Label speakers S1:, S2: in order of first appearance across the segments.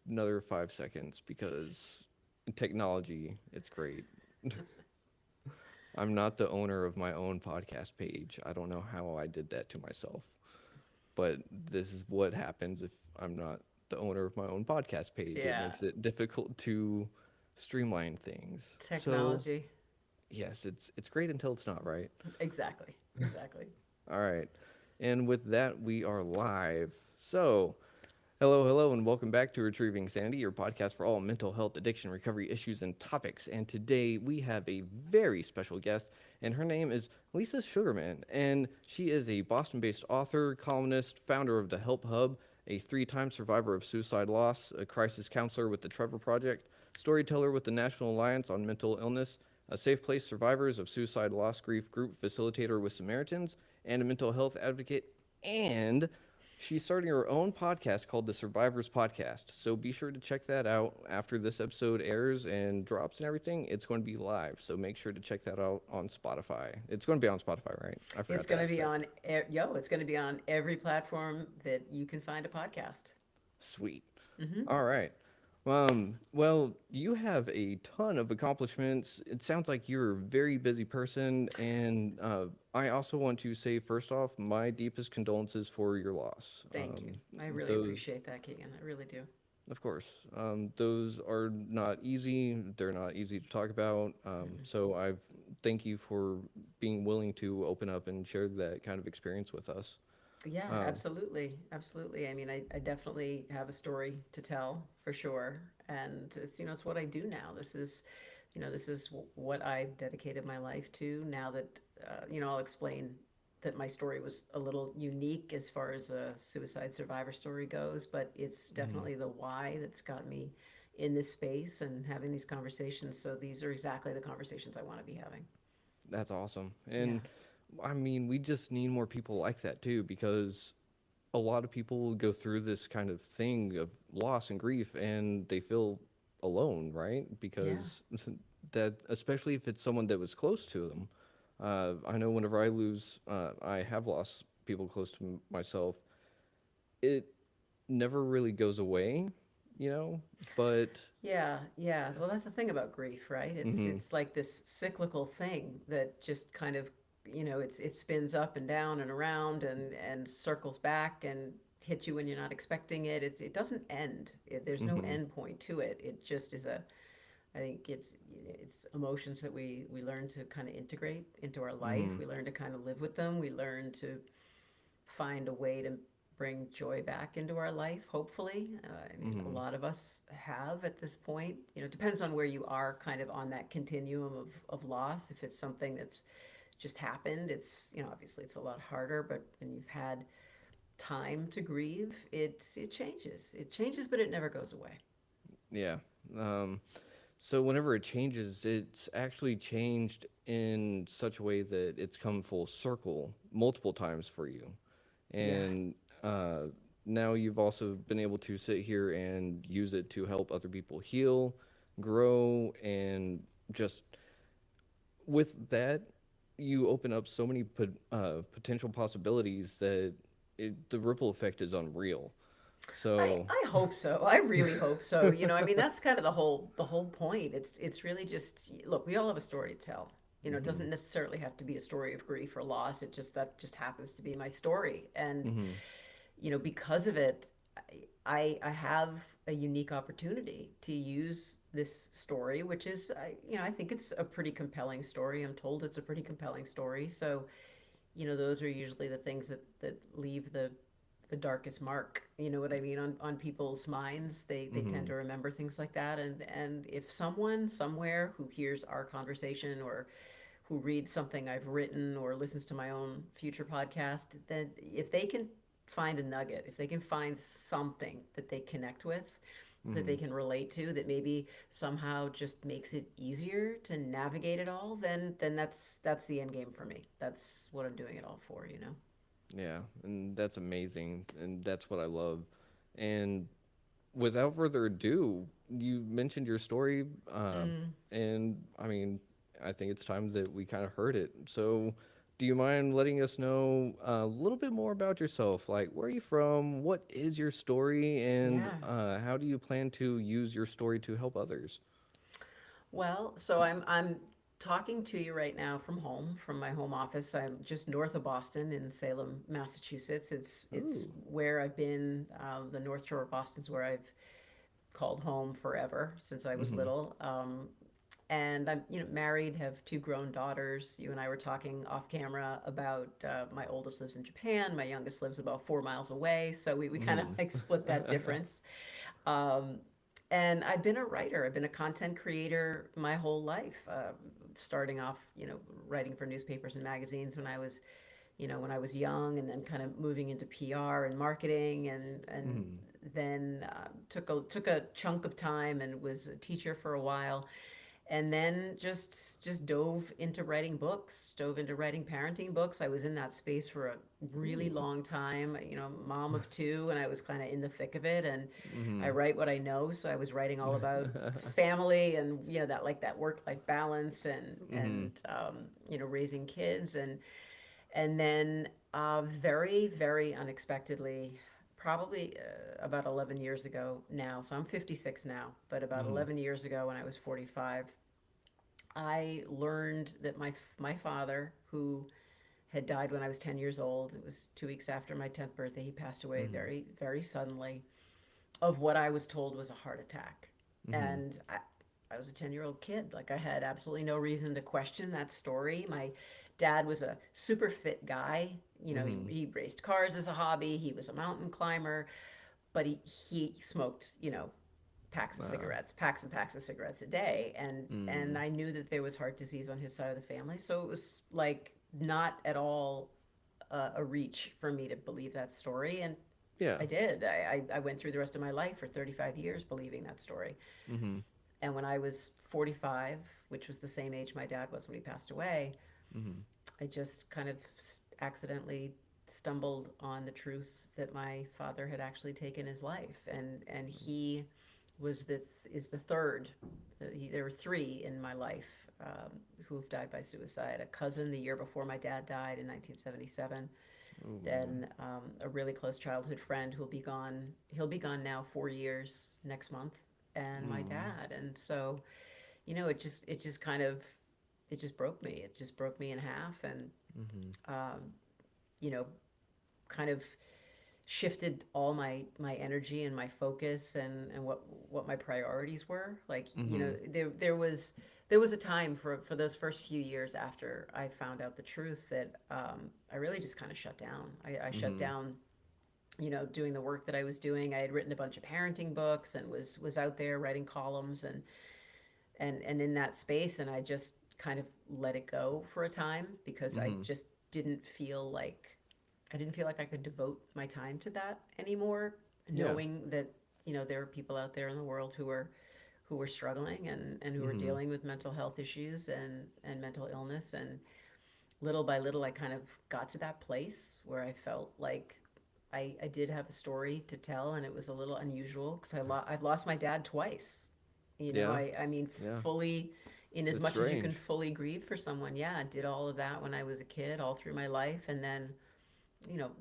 S1: another 5 seconds because technology, it's great. I'm not the owner of my own podcast page. I don't know how I did that to myself, but this is what happens if I'm not the owner of my own podcast page. It
S2: Yeah,
S1: makes it difficult to streamline things. So,
S2: technology.
S1: yes, it's great until it's not, right?
S2: Exactly. Exactly.
S1: All right. And with that, we are live. So, hello, hello, and welcome back to Retrieving Sanity, your podcast for all mental health, addiction, recovery issues, and topics. And today we have a very special guest, and her name is Lisa Sugarman. And she is a Boston based author, columnist, founder of the HelpHUB, a 3 time survivor of suicide loss, a crisis counselor with the Trevor Project, storyteller with the National Alliance on Mental Illness, a safe place survivors of suicide loss grief group facilitator with Samaritans, and a mental health advocate. And she's starting her own podcast called the Survivors Podcast. So be sure to check that out after this episode airs and drops and everything. It's going to be live. So make sure to check that out on Spotify. It's going to be on Spotify, right? I
S2: It's
S1: forgot to
S2: going to
S1: ask
S2: be
S1: that.
S2: on, it's going to be on every platform that you can find a podcast.
S1: Sweet.
S2: Hmm.
S1: All right. Well, you have a ton of accomplishments. It sounds like you're a very busy person, and I also want to say first off, my deepest condolences for your loss.
S2: Thank you. I really
S1: Those,
S2: appreciate that, Keegan. I really do.
S1: of course, those are not easy. They're not easy to talk about. So I thank you for being willing to open up and share that kind of experience with us.
S2: Yeah,
S1: Um,
S2: absolutely. Absolutely. I mean, I definitely have a story to tell for sure. And it's what I do now. This is what I've dedicated my life to now that, I'll explain that my story was a little unique as far as a suicide survivor story goes, but it's
S1: mhm.
S2: definitely the why that's got me in this space and having these conversations. So these are exactly the conversations I want to be having.
S1: That's awesome.
S2: Yeah.
S1: And I mean, we just need more people like that too, because a lot of people go through this kind of thing of loss and grief and they feel alone, right?
S2: Yeah.
S1: Because that, especially if it's someone that was close to them. I know whenever I have lost people close to myself, it never really goes away, you know? But,
S2: Yeah, yeah. Well, that's the thing about grief, right? It's
S1: hmm
S2: it's like this cyclical thing that just kind of, it spins up and down and around and circles back and hits you when you're not expecting it. It doesn't end. There's no
S1: hmm
S2: end point to it. It just is I think it's emotions that we learn to kind of integrate into our life.
S1: hmm
S2: We learn to kind of live with them. We learn to find a way to bring joy back into our life, hopefully. I mean, a
S1: hmm
S2: lot of us have at this point. It depends on where you are kind of on that continuum of loss. If it's something that's just happened, obviously it's a lot harder, but when you've had time to grieve, it changes. It changes, but it never goes away.
S1: yeah. Um, So whenever it changes, it's actually changed in such a way that it's come full circle multiple times for you.
S2: Yeah.
S1: And uh, now you've also been able to sit here and use it to help other people heal, grow, and just with that, you open up so many potential possibilities that the ripple effect is unreal.
S2: I,
S1: So,
S2: I hope so. I really hope so. I mean, that's kind of the whole point. It's really just look, we all have a story to tell. It
S1: hmm
S2: doesn't necessarily have to be a story of grief or loss. That just happens to be my story. And
S1: hmm
S2: because of it, I have a unique opportunity to use this story, which is I think it's a pretty compelling story. I'm told it's a pretty compelling story. So those are usually the things that leave the darkest mark. You know what I mean on people's minds. They tend
S1: hmm
S2: to remember things like that. And if someone somewhere who hears our conversation or who reads something I've written or listens to my own future podcast, then if they can find a nugget, if they can find something that they connect with, that they
S1: hmm
S2: can relate to, that maybe somehow just makes it easier to navigate it all, then that's the end game for me. That's what I'm doing it all for.
S1: Yeah, and that's amazing, and that's what I love. And without further ado, you mentioned your story,
S2: Mm.
S1: and I mean, I think it's time that we kind of heard it. So, Do you mind letting us know a little bit more about yourself? Like, where are you from? What is your story? And
S2: Yeah.
S1: how do you plan to use your story to help others?
S2: Well, so I'm talking to you right now from home, from my home office. I'm just north of Boston in Salem, Massachusetts. It's
S1: Ooh.
S2: where I've been. The North Shore of Boston's where I've called home forever since I was
S1: Mm-hmm.
S2: little. And I'm married, have two grown daughters. You and I were talking off camera about my oldest lives in Japan, my youngest lives about 4 miles away, so we kind of
S1: Mm-hmm.
S2: like split that difference. um, and I've been a writer, I've been a content creator my whole life, starting off writing for newspapers and magazines when I was young, and then kind of moving into PR and marketing, and
S1: Mm-hmm.
S2: then took a chunk of time and was a teacher for a while, and then just dove into writing parenting books. I was in that space for a really
S1: Ooh.
S2: long time, mom of two, and I was kind of in the thick of it. And I
S1: Mm-hmm.
S2: write what I know, so I was writing all about family and that work life balance,
S1: Mm-hmm.
S2: and raising kids, and then very very unexpectedly, probably about 11 years ago now, so I'm 56 now, but about
S1: Mm-hmm.
S2: 11 years ago when I was 45, I learned that my father, who had died when I was 10 years old, it was 2 weeks after my 10th birthday, he passed away
S1: Mm-hmm.
S2: very, very suddenly, of what I was told was a heart attack.
S1: Mm-hmm.
S2: And I was a 10-year-old kid. Like, I had absolutely no reason to question that story. My dad was a super fit guy.
S1: Mm-hmm.
S2: He raced cars as a hobby, he was a mountain climber, but he smoked, packs and packs of cigarettes a day, and
S1: Mm.
S2: I knew that there was heart disease on his side of the family, so it was like not at all a reach for me to believe that story, and
S1: Yeah.
S2: I did. I went through the rest of my life for 35 years believing that story,
S1: Mm-hmm.
S2: and when I was 45, which was the same age my dad was when he passed away,
S1: Mm-hmm.
S2: I just kind of accidentally stumbled on the truth that my father had actually taken his life, and he was the is the third. There were three in my life, who have died by suicide. A cousin the year before my dad died in 1977.
S1: Oh man.
S2: Then a really close childhood friend who'll be gone. He'll be gone now 4 years next month, and my
S1: Mm.
S2: dad. And so it just kind of it just broke me. It just broke me in half, and
S1: Mm-hmm.
S2: um, you know, kind of shifted all my energy and my focus, and what my priorities were. Like,
S1: Mm-hmm.
S2: there was a time for those first few years after I found out the truth that I really just kind of shut down. I shut
S1: Mm-hmm.
S2: down, doing the work that I was doing. I had written a bunch of parenting books and was out there writing columns, and in that space, and I just kind of let it go for a time because
S1: Mm-hmm.
S2: I didn't feel like I could devote my time to that anymore,
S1: Yeah.
S2: knowing that there are people out there in the world who were struggling, and who were
S1: Mm-hmm.
S2: dealing with mental health issues and mental illness, and little by little I kind of got to that place where I felt like I did have a story to tell, and it was a little unusual because I've lost my dad twice.
S1: Yeah.
S2: I mean,
S1: Yeah.
S2: fully, in as
S1: It's
S2: much as you can
S1: strange.
S2: fully grieve for someone. Yeah, I did all of that when I was a kid, all through my life. And then,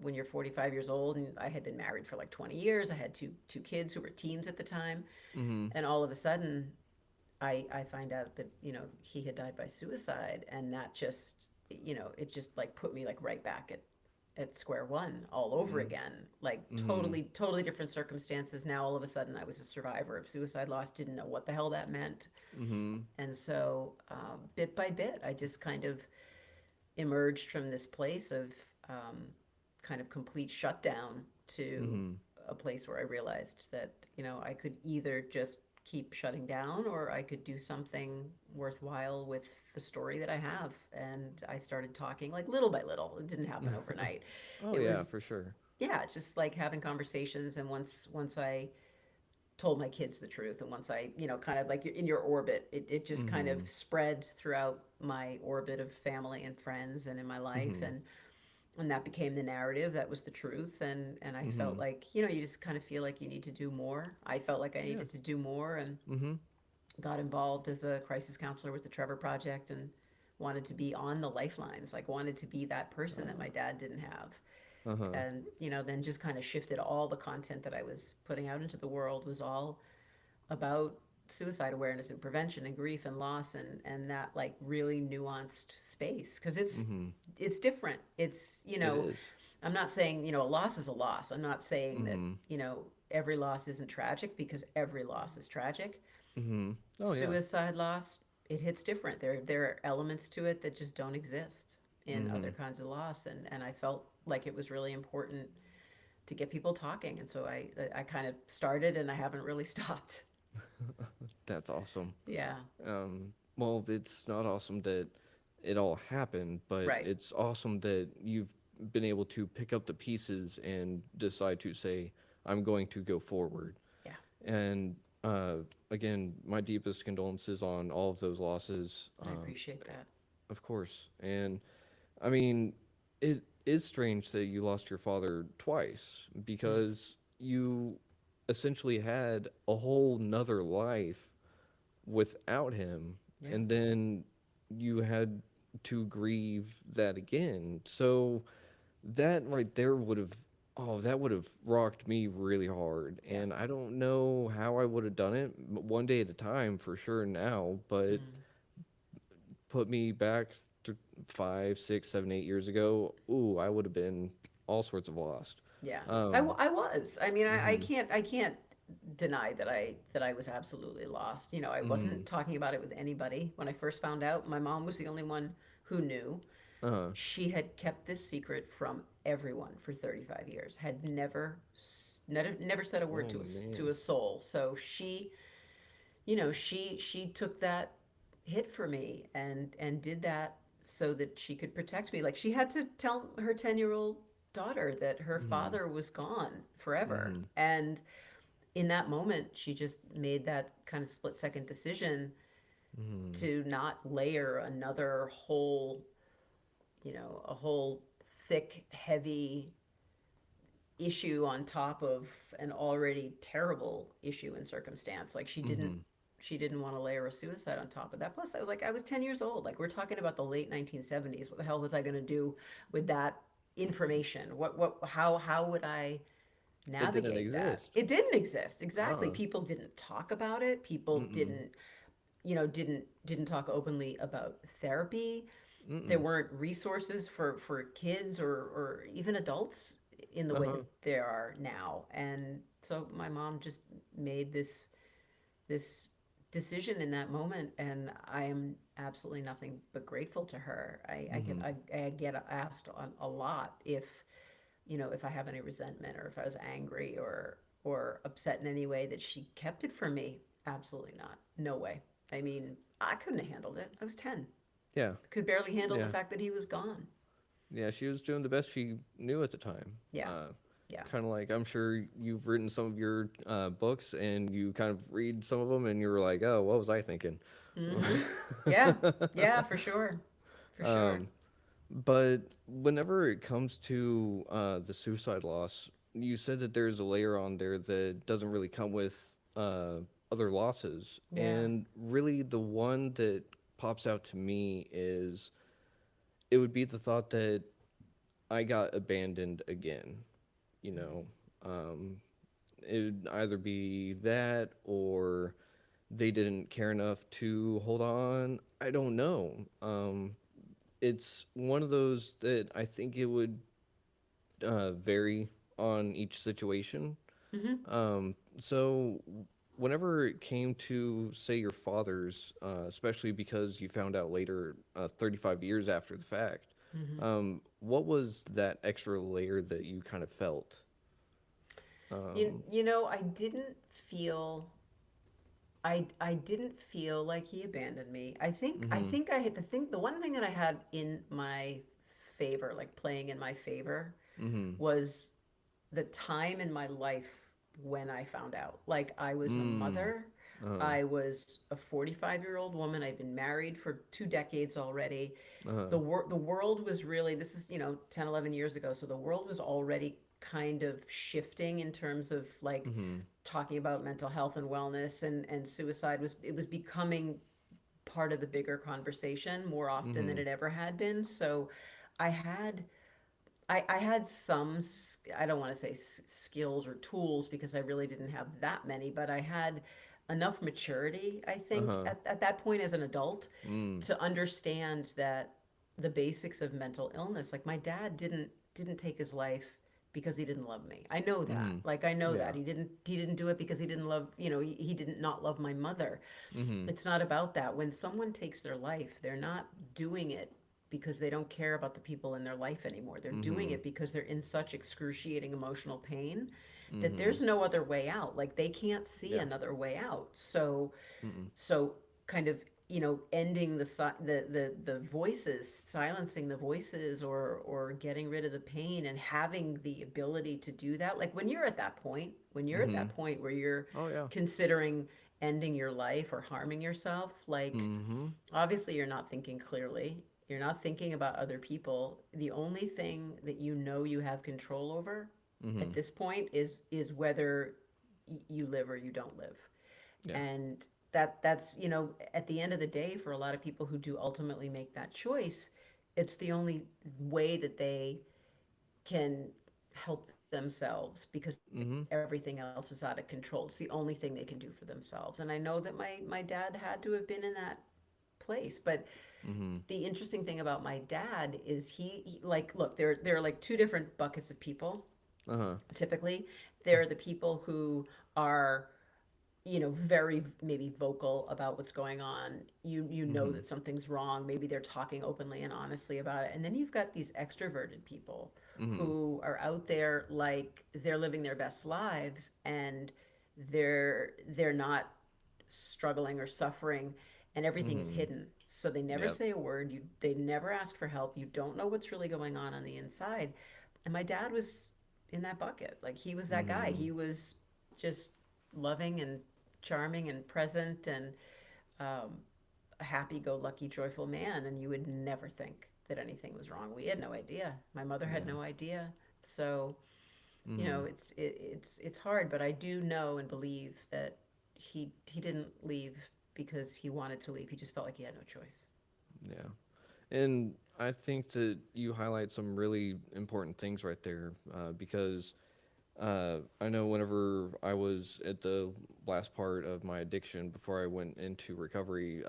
S2: when you're 45 years old, and I had been married for like 20 years, I had two kids who were teens at the time.
S1: Mm-hmm.
S2: And all of a sudden, I find out that, he had died by suicide. And that just, it just like put me like right back at square one all over again, like
S1: Mm-hmm.
S2: totally different circumstances. Now all of a sudden I was a survivor of suicide loss, didn't know what the hell that meant.
S1: Mm-hmm.
S2: And so, bit by bit, I just kind of emerged from this place of um, kind of complete shutdown to
S1: Mm-hmm.
S2: a place where I realized that, I could either just keep shutting down, or I could do something worthwhile with the story that I have. And I started talking like little by little. It didn't happen overnight.
S1: Oh
S2: It
S1: yeah,
S2: was,
S1: for sure.
S2: yeah, just like having conversations. And once I told my kids the truth, and once I, kind of like in your orbit, it just kind
S1: Mm-hmm.
S2: of spread throughout my orbit of family and friends and in my life,
S1: Mm-hmm.
S2: and that became the narrative. That was the truth. And I
S1: Mm-hmm.
S2: felt like, you just kind of feel like you need to do more. I felt like I
S1: Yeah.
S2: needed to do more, and
S1: Mm-hmm.
S2: got involved as a crisis counselor with the Trevor Project, and wanted to be on the lifelines, like wanted to be that person that my dad didn't have.
S1: Uh-huh.
S2: And, then just kind of shifted all the content that I was putting out into the world was all about suicide awareness and prevention and grief and loss and that like really nuanced space because
S1: Mm-hmm.
S2: it's different. It's,
S1: It is.
S2: I'm not saying, a loss is a loss. I'm not saying that,
S1: Mm-hmm.
S2: every loss isn't tragic because every loss is tragic.
S1: Mm-hmm. Oh yeah.
S2: Suicide loss, it hits different. There are elements to it that just don't exist in
S1: Mm-hmm.
S2: other kinds of loss, and I felt like it was really important to get people talking, and so I kind of started, and I haven't really stopped.
S1: That's awesome.
S2: Yeah,
S1: Well, it's not awesome that it all happened, but
S2: right.
S1: it's awesome that you've been able to pick up the pieces and decide to say, I'm going to go forward.
S2: Yeah,
S1: And uh, again, my deepest condolences on all of those losses,
S2: I appreciate that.
S1: of course. And I mean, it is strange that you lost your father twice
S2: Mm,
S1: because you essentially had a whole nother life without him,
S2: yeah,
S1: and then you had to grieve that again. So that right there would have, oh, that would have rocked me really hard.
S2: yeah.
S1: And I don't know how I would have done it, one day at a time for sure now, but
S2: Mm.
S1: put me back to 5, 6, 7, 8 years ago, ooh, I would have been all sorts of lost.
S2: Yeah,
S1: Um,
S2: I was. I mean,
S1: mm-hmm,
S2: I can't deny that I was absolutely lost. I
S1: mm-hmm,
S2: wasn't talking about it with anybody when I first found out. My mom was the only one who knew.
S1: uh-huh.
S2: She had kept this secret from everyone for 35 years. Had never said a word
S1: Oh
S2: to
S1: man.
S2: a soul. So she took that hit for me and did that so that she could protect me. Like she had to tell her 10-year-old daughter that her
S1: Mm-hmm,
S2: father was gone forever.
S1: mm-hmm,
S2: And in that moment, she just made that kind of split second decision
S1: mm-hmm,
S2: to not layer another whole, a whole thick, heavy issue on top of an already terrible issue and circumstance. Like
S1: mm-hmm.
S2: she didn't want to layer a suicide on top of that. Plus, I was 10 years old. Like we're talking about the late 1970s. What the hell was I going to do with that information? How would I
S1: It didn't
S2: navigate that?
S1: exist.
S2: It didn't exist. Exactly.
S1: Uh-uh.
S2: People didn't talk about it. People
S1: Mm-mm.
S2: didn't talk openly about therapy. There
S1: Mm-mm.
S2: weren't resources for kids or even adults in the way that
S1: Uh-huh.
S2: there are now. And so my mom just made this decision in that moment, and I am absolutely nothing but grateful to her.
S1: Mm-hmm.
S2: I get asked a lot if I have any resentment or if I was angry or upset in any way that she kept it from me. Absolutely not. No way. I mean, I couldn't have handled it. I was 10.
S1: Yeah.
S2: Could barely handle the
S1: Yeah.
S2: fact that he was gone.
S1: Yeah, she was doing the best she knew at the time.
S2: Yeah. Yeah.
S1: Kind of like I'm sure you've written some of your books and you kind of read some of them and you were like, oh, what was I thinking?
S2: Mhm. Yeah. Yeah, for sure. For sure.
S1: um, but whenever it comes to the suicide loss, you said that there's a layer on there that doesn't really come with other losses.
S2: Yeah.
S1: And really, the one that pops out to me is it would be the thought that I got abandoned again. You know, um, it would either be that or they didn't care enough to hold on. I don't know. It's one of those that I think it would vary on each situation.
S2: Mhm.
S1: So, whenever it came to, say, your father's, especially because you found out later, 35 years after the fact,
S2: Mhm.
S1: what was that extra layer that you kind of felt? Um,
S2: I didn't feel I didn't feel like he abandoned me.
S1: mm-hmm,
S2: I had the one thing that I had in my favor, like playing in my favor,
S1: mm-hmm,
S2: was the time in my life when I found out. Like I was a
S1: mm,
S2: mother.
S1: uh-huh,
S2: I was a 45-year-old woman. I'd been married for 2 decades already.
S1: uh-huh,
S2: The world was really, this is, 10, 11 years ago. So the world was already kind of shifting in terms of like
S1: mm-hmm,
S2: talking about mental health and wellness and suicide was becoming part of the bigger conversation more often than
S1: Mm-hmm.
S2: it ever had been. So I had I had some, I don't want to say skills or tools because I really didn't have that many, but I had enough maturity, I think,
S1: Uh-huh.
S2: at that point as an adult
S1: Mm.
S2: to understand that the basics of mental illness, like my dad didn't take his life because he didn't love me. I know that.
S1: Mm-hmm.
S2: Like I know
S1: Yeah.
S2: that. He didn't do it because he didn't love, he didn't not love my mother.
S1: Mm-hmm.
S2: It's not about that. When someone takes their life, they're not doing it because they don't care about the people in their life anymore. They're doing
S1: Mm-hmm.
S2: it because they're in such excruciating emotional pain that
S1: Mm-hmm.
S2: there's no other way out. Like they can't see
S1: Yeah.
S2: another way out. So
S1: Mm-mm.
S2: so kind of ending the voices, silencing the voices, or getting rid of the pain and having the ability to do that. Like when you're at that point,
S1: Mm-hmm.
S2: where you're
S1: Oh yeah.
S2: considering ending your life or harming yourself, like
S1: Mm-hmm.
S2: obviously you're not thinking clearly, you're not thinking about other people. The only thing that you have control over
S1: Mm-hmm.
S2: at this point is whether you live or you don't live.
S1: Yeah.
S2: And that's at the end of the day, for a lot of people who do ultimately make that choice, it's the only way that they can help themselves, because
S1: Mm-hmm.
S2: everything else is out of control. It's the only thing they can do for themselves. And I know that my dad had to have been in that place. But
S1: Mm-hmm.
S2: the interesting thing about my dad is he like, look, there are like two different buckets of people.
S1: Uh-huh.
S2: Typically, there are the people who are, very maybe vocal about what's going on. You know
S1: Mm-hmm.
S2: that something's wrong. Maybe they're talking openly and honestly about it. And then you've got these extroverted people
S1: Mm-hmm.
S2: who are out there, like they're living their best lives, and they're not struggling or suffering, and everything is
S1: Mm-hmm.
S2: hidden. So they never
S1: Yep.
S2: say a word. They never ask for help. You don't know what's really going on the inside. And my dad was in that bucket. Like he was that guy.
S1: Mm-hmm.
S2: He was just loving and charming and present, and um, a happy-go-lucky, joyful man. And you would never think that anything was wrong. We had no idea. My mother had
S1: Yeah.
S2: no idea. So
S1: Mm-hmm.
S2: it's hard, but I do know and believe that he didn't leave because he wanted to leave. He just felt like he had no choice.
S1: Yeah. And I think that you highlight some really important things right there, because I know whenever I was at the last part of my addiction before I went into recovery,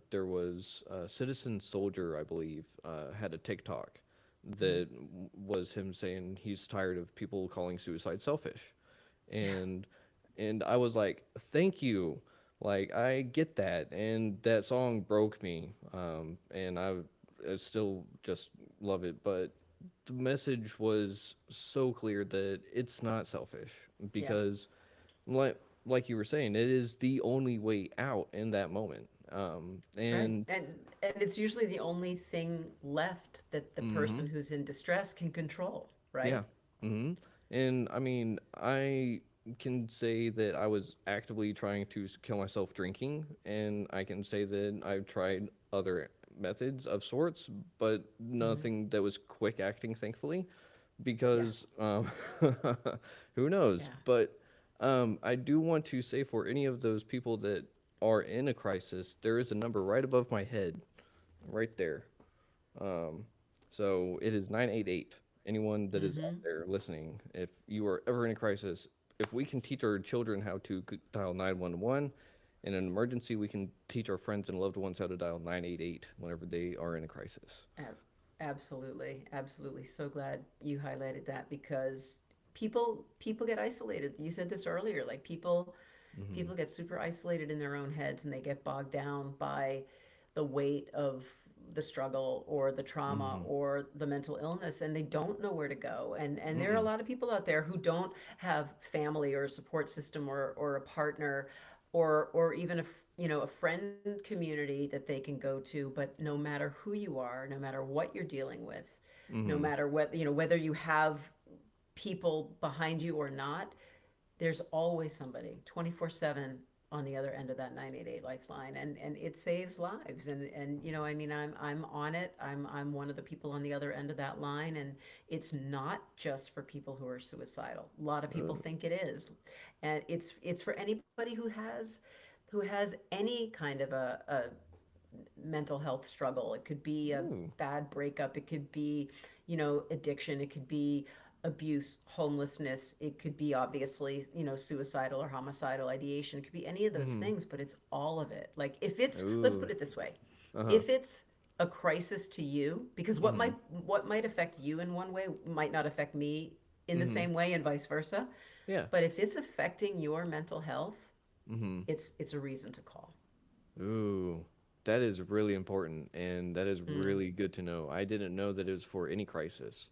S1: there was a Citizen Soldier, I believe, had a TikTok
S2: Mm-hmm.
S1: that was him saying he's tired of people calling suicide selfish,
S2: Yeah,
S1: and I was like, thank you, like I get that, and that song broke me, and I still just love it, but the message was so clear that it's not selfish
S2: yeah,
S1: because like you were saying, it is the only way out in that moment.
S2: right.
S1: And
S2: And it's usually the only thing left that the
S1: mm-hmm,
S2: person who's in distress can control,
S1: yeah,
S2: right?
S1: mm-hmm. And I mean, I can say that I was actively trying to kill myself drinking, and I can say that I've tried other methods of sorts, but
S2: Mm-hmm.
S1: nothing that was quick acting, thankfully,
S2: Yeah,
S1: because who knows?
S2: yeah.
S1: But I do want to say for any of those people that are in a crisis, there is a number right above my head, right there. Um, so it is 988. Anyone that is out
S2: Mm-hmm.
S1: there listening, if you are ever in a crisis, if we can teach our children how to dial 911 in an emergency, we can teach our friends and loved ones how to dial 988 whenever they are in a crisis.
S2: Ab- Absolutely, absolutely. So glad you highlighted that, because people get isolated. You said this earlier. Like
S1: Mm-hmm.
S2: people get super isolated in their own heads, and they get bogged down by the weight of the struggle or the trauma
S1: Mm-hmm.
S2: or the mental illness, and they don't know where to go. And there are a
S1: Mm-mm.
S2: lot of people out there who don't have family or a support system, or a partner, or even a friend community that they can go to. But no matter who you are, no matter what you're dealing with, no
S1: Mm-hmm.
S2: matter what, whether you have people behind you or not, there's always somebody 24/7 on the other end of that 988 lifeline, and it saves lives. And I mean, I'm on it. I'm one of the people on the other end of that line, and it's not just for people who are suicidal. A lot of people
S1: Oh.
S2: think it is. And it's for anybody who has any kind of a mental health struggle. It could be a
S1: Ooh.
S2: bad breakup. It could be, addiction. It could be abuse, homelessness. It could be obviously, suicidal or homicidal ideation. It could be any of those
S1: Mhm.
S2: things, but it's all of it. Like if it's, let's
S1: Ooh.
S2: put it this way,
S1: Uh-huh.
S2: if it's a crisis to you, because
S1: Mhm.
S2: what might affect you in one way might not affect me in the
S1: Mhm.
S2: same way, and vice versa.
S1: Yeah.
S2: But if it's affecting your mental health,
S1: Mhm.
S2: it's a reason to call.
S1: Ooh. That is really important, and that is
S2: Mm.
S1: really good to know. I didn't know that it was for any crisis.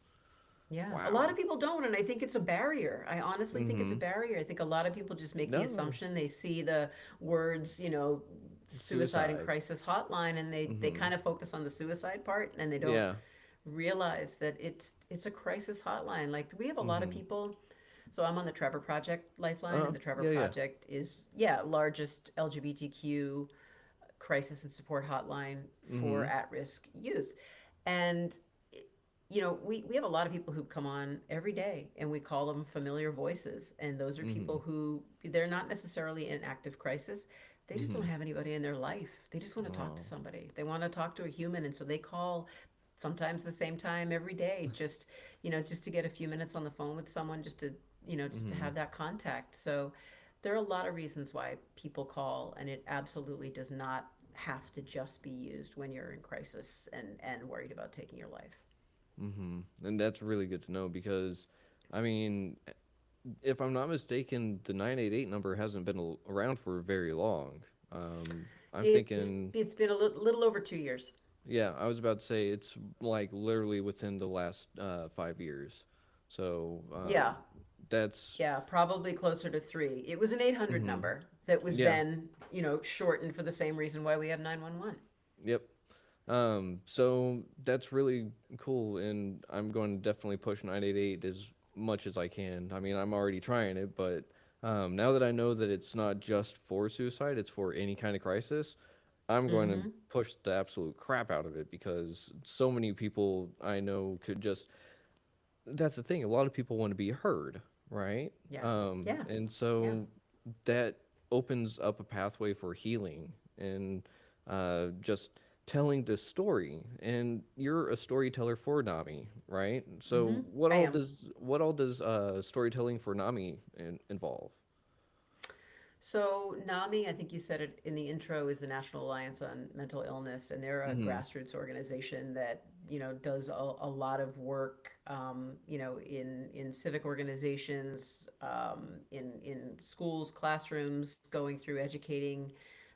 S2: Yeah, a lot
S1: Wow.
S2: of people don't, and I think it's a barrier. I honestly think it's a
S1: Mhm.
S2: barrier. I think a lot of people just make the
S1: No.
S2: assumption they see the words, suicide and
S1: Suicide.
S2: crisis hotline, and they
S1: Mhm.
S2: kind of focus on the suicide part, and they don't
S1: Yeah.
S2: realize that it's a crisis hotline. Like we have a lot of
S1: Mhm.
S2: people. So I'm on the Trevor Project Lifeline, and the Trevor
S1: Yeah, yeah.
S2: Project is, yeah, largest LGBTQ crisis and support hotline for
S1: Mhm.
S2: at-risk youth. And we have a lot of people who come on every day, and we call them familiar voices, and those are people
S1: Mhm.
S2: who they're not necessarily in active crisis. They just don't
S1: Mhm.
S2: have anybody in their life. They just want to talk to
S1: Oh.
S2: somebody. They want to talk to a human, and so they call sometimes the same time every day, just to get a few minutes on the phone with someone, just to
S1: Mhm.
S2: have that contact. So there are a lot of reasons why people call, and it absolutely does not have to just be used when you're in crisis and worried about taking your life.
S1: And that's really good to know because, I mean, if I'm not mistaken, the 988 number hasn't been around for very long. I'm
S2: It's
S1: thinking,
S2: it's been a little over 2 years.
S1: yeah, I was about to say it's like literally within the last 5 years. So
S2: Yeah,
S1: that's,
S2: yeah, probably closer to three. It was an 800
S1: hmm
S2: number that was
S1: yeah,
S2: then, shortened for the same reason why we have 911.
S1: yep. So that's really cool, and I'm going to definitely push 988 as much as I can. I mean, I'm already trying it, but now that I know that it's not just for suicide, it's for any kind of crisis, I'm going to
S2: Mm-hmm.
S1: push the absolute crap out of it because so many people I know could just. That's the thing. A lot of people want to be heard, right?
S2: Yeah, yeah,
S1: And
S2: yeah.
S1: so that opens up a pathway for healing and just telling this story. And you're a storyteller for NAMI, right?
S2: Mm-hmm.
S1: So what
S2: I
S1: all
S2: am.
S1: does what all does storytelling for NAMI involve?
S2: So NAMI, I think you said it in the intro, is the National Alliance on Mental Illness, and they're a
S1: Mm-hmm.
S2: grassroots organization that does a lot of work, in civic organizations, in schools, classrooms, going through educating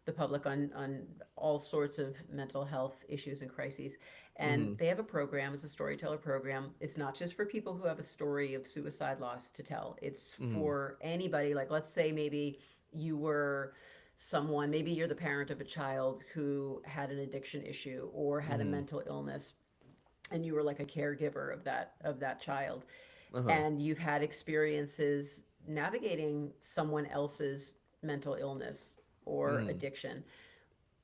S2: the public on all sorts of mental health issues and crises. And
S1: Mm-hmm.
S2: they have a program, it's a storyteller program. It's not just for people who have a story of suicide loss to tell. It's
S1: Mm-hmm.
S2: for anybody. Like, let's say maybe you were someone, maybe you're the parent of a child who had an addiction issue or had a
S1: Mm-hmm.
S2: mental illness, and you were like a caregiver of that child,
S1: Uh-huh.
S2: and you've had experiences navigating someone else's mental illness or
S1: Mm-hmm.
S2: addiction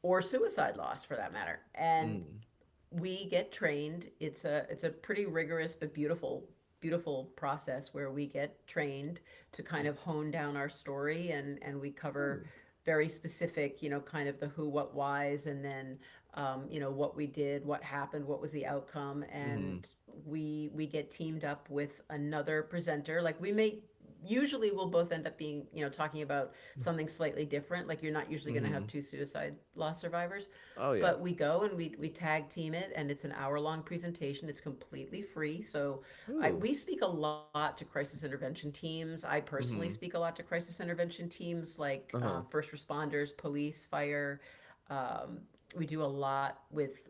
S2: or suicide loss for that matter. And
S1: Mm-hmm.
S2: we get trained. It's a pretty rigorous but beautiful process where we get trained to kind of hone down our story, and we cover
S1: Ooh.
S2: very specific, kind of the who, what, whys, and then what we did, what happened, what was the outcome.
S1: Mm-hmm.
S2: And we get teamed up with another presenter. Like we may usually we'll both end up being, talking about something slightly different. Like you're not usually going to
S1: Mm-hmm.
S2: have two suicide loss survivors,
S1: Oh yeah.
S2: but we go and we tag team it, and it's an hour-long presentation. It's completely free. So
S1: Ooh.
S2: we speak a lot to crisis intervention teams. I personally
S1: Mm-hmm.
S2: speak a lot to crisis intervention teams like
S1: Uh-huh.
S2: first responders, police, fire. Um, we do a lot with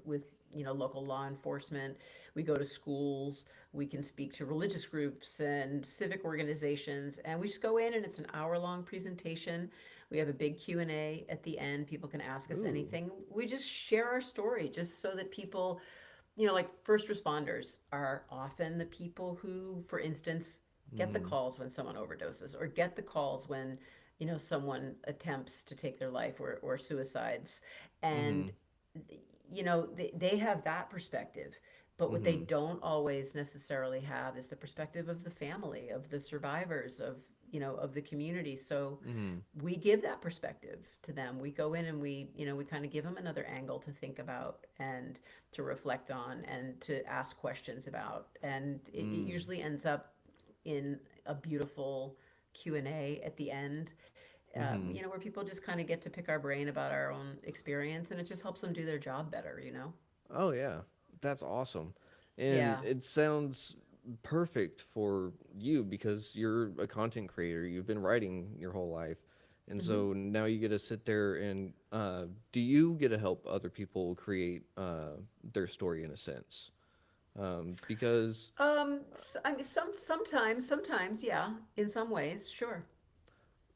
S2: local law enforcement. We go to schools. We can speak to religious groups and civic organizations, and we just go in, and it's an hour-long presentation. We have a big Q&A at the end. People can ask us
S1: Ooh.
S2: anything. We just share our story just so that people, like first responders are often the people who, for instance, get the
S1: Mm-hmm.
S2: calls when someone overdoses, or get the calls when, someone attempts to take their life, or suicides.
S1: Mm-hmm.
S2: And, they have that perspective. But what they
S1: Mm-hmm.
S2: don't always necessarily have is the perspective of the family, of the survivors, of of the community. So
S1: Mhm.
S2: we give that perspective to them. We go in and we kind of give them another angle to think about and to reflect on and to ask questions about. And it
S1: Mm.
S2: usually ends up in a beautiful Q&A at the end,
S1: Mhm.
S2: where people just kind of get to pick our brain about our own experience, and it just helps them do their job better.
S1: Oh yeah, that's awesome. And
S2: Yeah.
S1: it sounds perfect for you because you're a content creator. You've been writing your whole life. And
S2: Hmm.
S1: so now you get to sit there and do you get to help other people create their story in a sense? Because
S2: I mean, sometimes, yeah, in some ways, sure.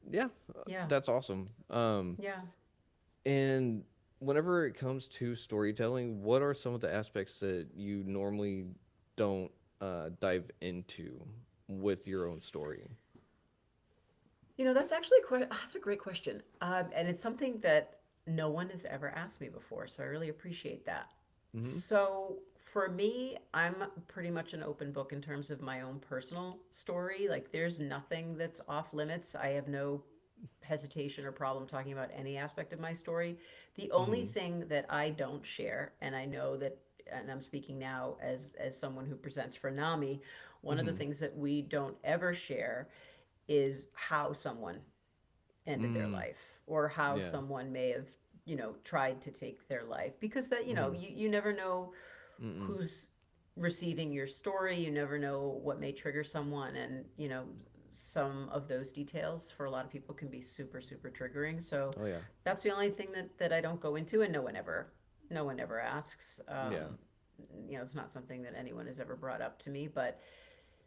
S1: yeah,
S2: Yeah.
S1: that's awesome.
S2: Yeah.
S1: And whenever it comes to storytelling, what are some of the aspects that you normally don't dive into with your own story?
S2: That's actually quite, that's a great question. And it's something that no one has ever asked me before. So I really appreciate that.
S1: Hmm.
S2: So for me, I'm pretty much an open book in terms of my own personal story. Like there's nothing that's off limits. I have no hesitation or problem talking about any aspect of my story. The only
S1: Hmm.
S2: thing that I don't share, and I know that, and I'm speaking now as someone who presents for NAMI, one of the
S1: Hmm.
S2: things that we don't ever share is how someone ended their
S1: Mm.
S2: life or how
S1: Yeah.
S2: someone may have tried to take their life, because that
S1: Hmm.
S2: you never know
S1: Mm-mm.
S2: who's receiving your story. You never know what may trigger someone, and some of those details for a lot of people can be super super triggering. So
S1: Oh yeah.
S2: that's the only thing that I don't go into, and no one ever asks.
S1: Yeah.
S2: It's not something that anyone has ever brought up to me, but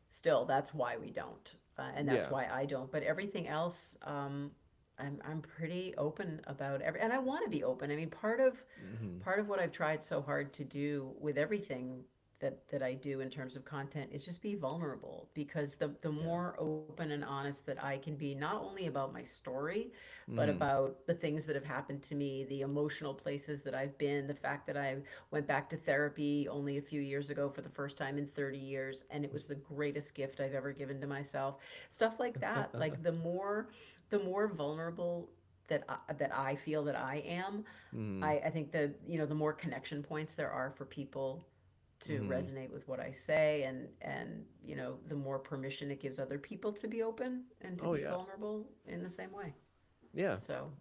S2: still, that's why we don't, and that's
S1: Yeah.
S2: why I don't. But everything else, I'm pretty open about and I want to be open. I mean,
S1: Hmm.
S2: part of what I've tried so hard to do with everything that I do in terms of content is just be vulnerable, because the
S1: Yeah.
S2: more open and honest that I can be, not only about my story, but
S1: Hmm.
S2: about the things that have happened to me, the emotional places that I've been, the fact that I went back to therapy only a few years ago for the first time in 30 years, and it was the greatest gift I've ever given to myself. Stuff like that. Like the more vulnerable that I feel that I am,
S1: Hmm.
S2: I think the more connection points there are for people to
S1: Hmm.
S2: resonate with what I say, and the more permission it gives other people to be open and to
S1: Oh
S2: be
S1: yeah.
S2: vulnerable in the same way.
S1: Yeah.
S2: So,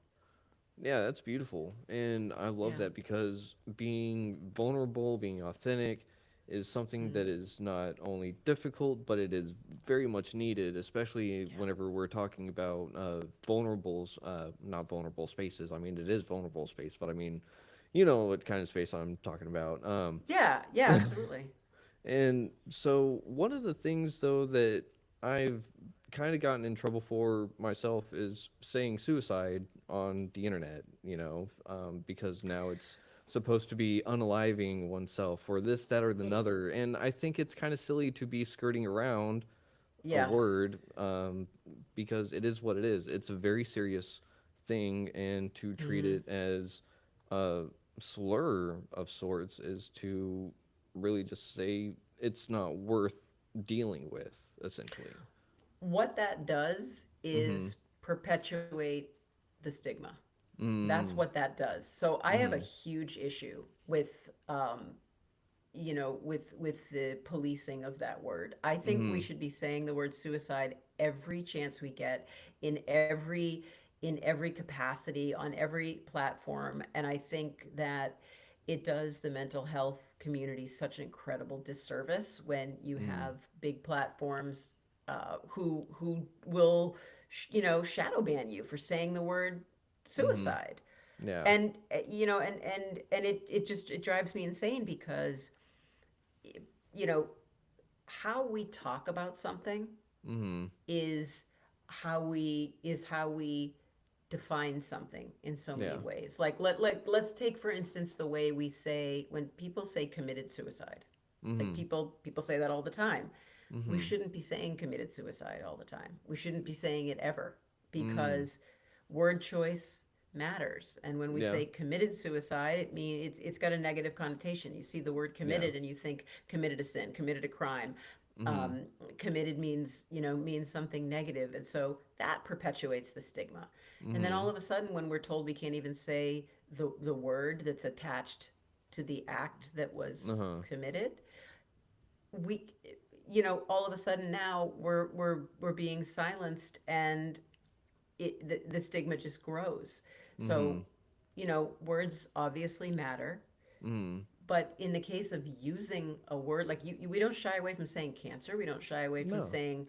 S1: Yeah, that's beautiful. And I love
S2: yeah.
S1: that because being vulnerable, being authentic is something
S2: Hmm.
S1: that is not only difficult, but it is very much needed, especially
S2: Yeah.
S1: whenever we're talking about vulnerables, not vulnerable spaces. I mean, it is vulnerable space, but I mean, you know what kind of space I'm talking about.
S2: Yeah, yeah, absolutely.
S1: And so, one of the things, though, that I've kind of gotten in trouble for myself is saying suicide on the internet, because now it's supposed to be unaliving oneself or this, that, or the
S2: Y-
S1: other. And I think it's kind of silly to be skirting around a
S2: Yeah.
S1: word because it is what it is. It's a very serious thing, and to treat
S2: Hmm.
S1: it as a slur of sorts is to really just say it's not worth dealing with, essentially.
S2: What that does
S1: Mm-hmm.
S2: is perpetuate the stigma. That's
S1: Mm.
S2: what that does. So I have a
S1: Mm-hmm.
S2: huge issue with the policing of that word. I think we
S1: Mm-hmm.
S2: should be saying the word suicide every chance we get, in every capacity, on every platform. And I think that it does the mental health community such an incredible disservice when you
S1: Mm.
S2: have big platforms who will shadow ban you for saying the word
S1: Mm-hmm.
S2: suicide.
S1: Yeah.
S2: And it drives me insane, because you know how we talk about something
S1: Mm-hmm.
S2: is how we define something in so many
S1: Yeah.
S2: ways. Like let's take for instance the way we say, when people say committed suicide. Like
S1: Mm-hmm.
S2: people say that all the time. We
S1: Mm-hmm.
S2: shouldn't be saying committed suicide all the time. We shouldn't be saying it ever,
S1: Mm.
S2: because word choice matters. And when we
S1: Yeah.
S2: say committed suicide, it means it's got a negative connotation. You see the word
S1: Yeah.
S2: committed and you think committed a sin, committed a crime.
S1: Mm-hmm.
S2: Committed means, means something negative, and so that perpetuates the stigma. And then
S1: Mm-hmm.
S2: all of a sudden, when we're told we can't even say the word that's attached to the act that was
S1: Uh-huh.
S2: committed, we, all of a sudden now we're being silenced, and the stigma just grows. So,
S1: Mm-hmm.
S2: words obviously matter,
S1: Mm-hmm.
S2: but in the case of using a word, like we don't shy away from saying cancer, we don't shy away from
S1: No.
S2: saying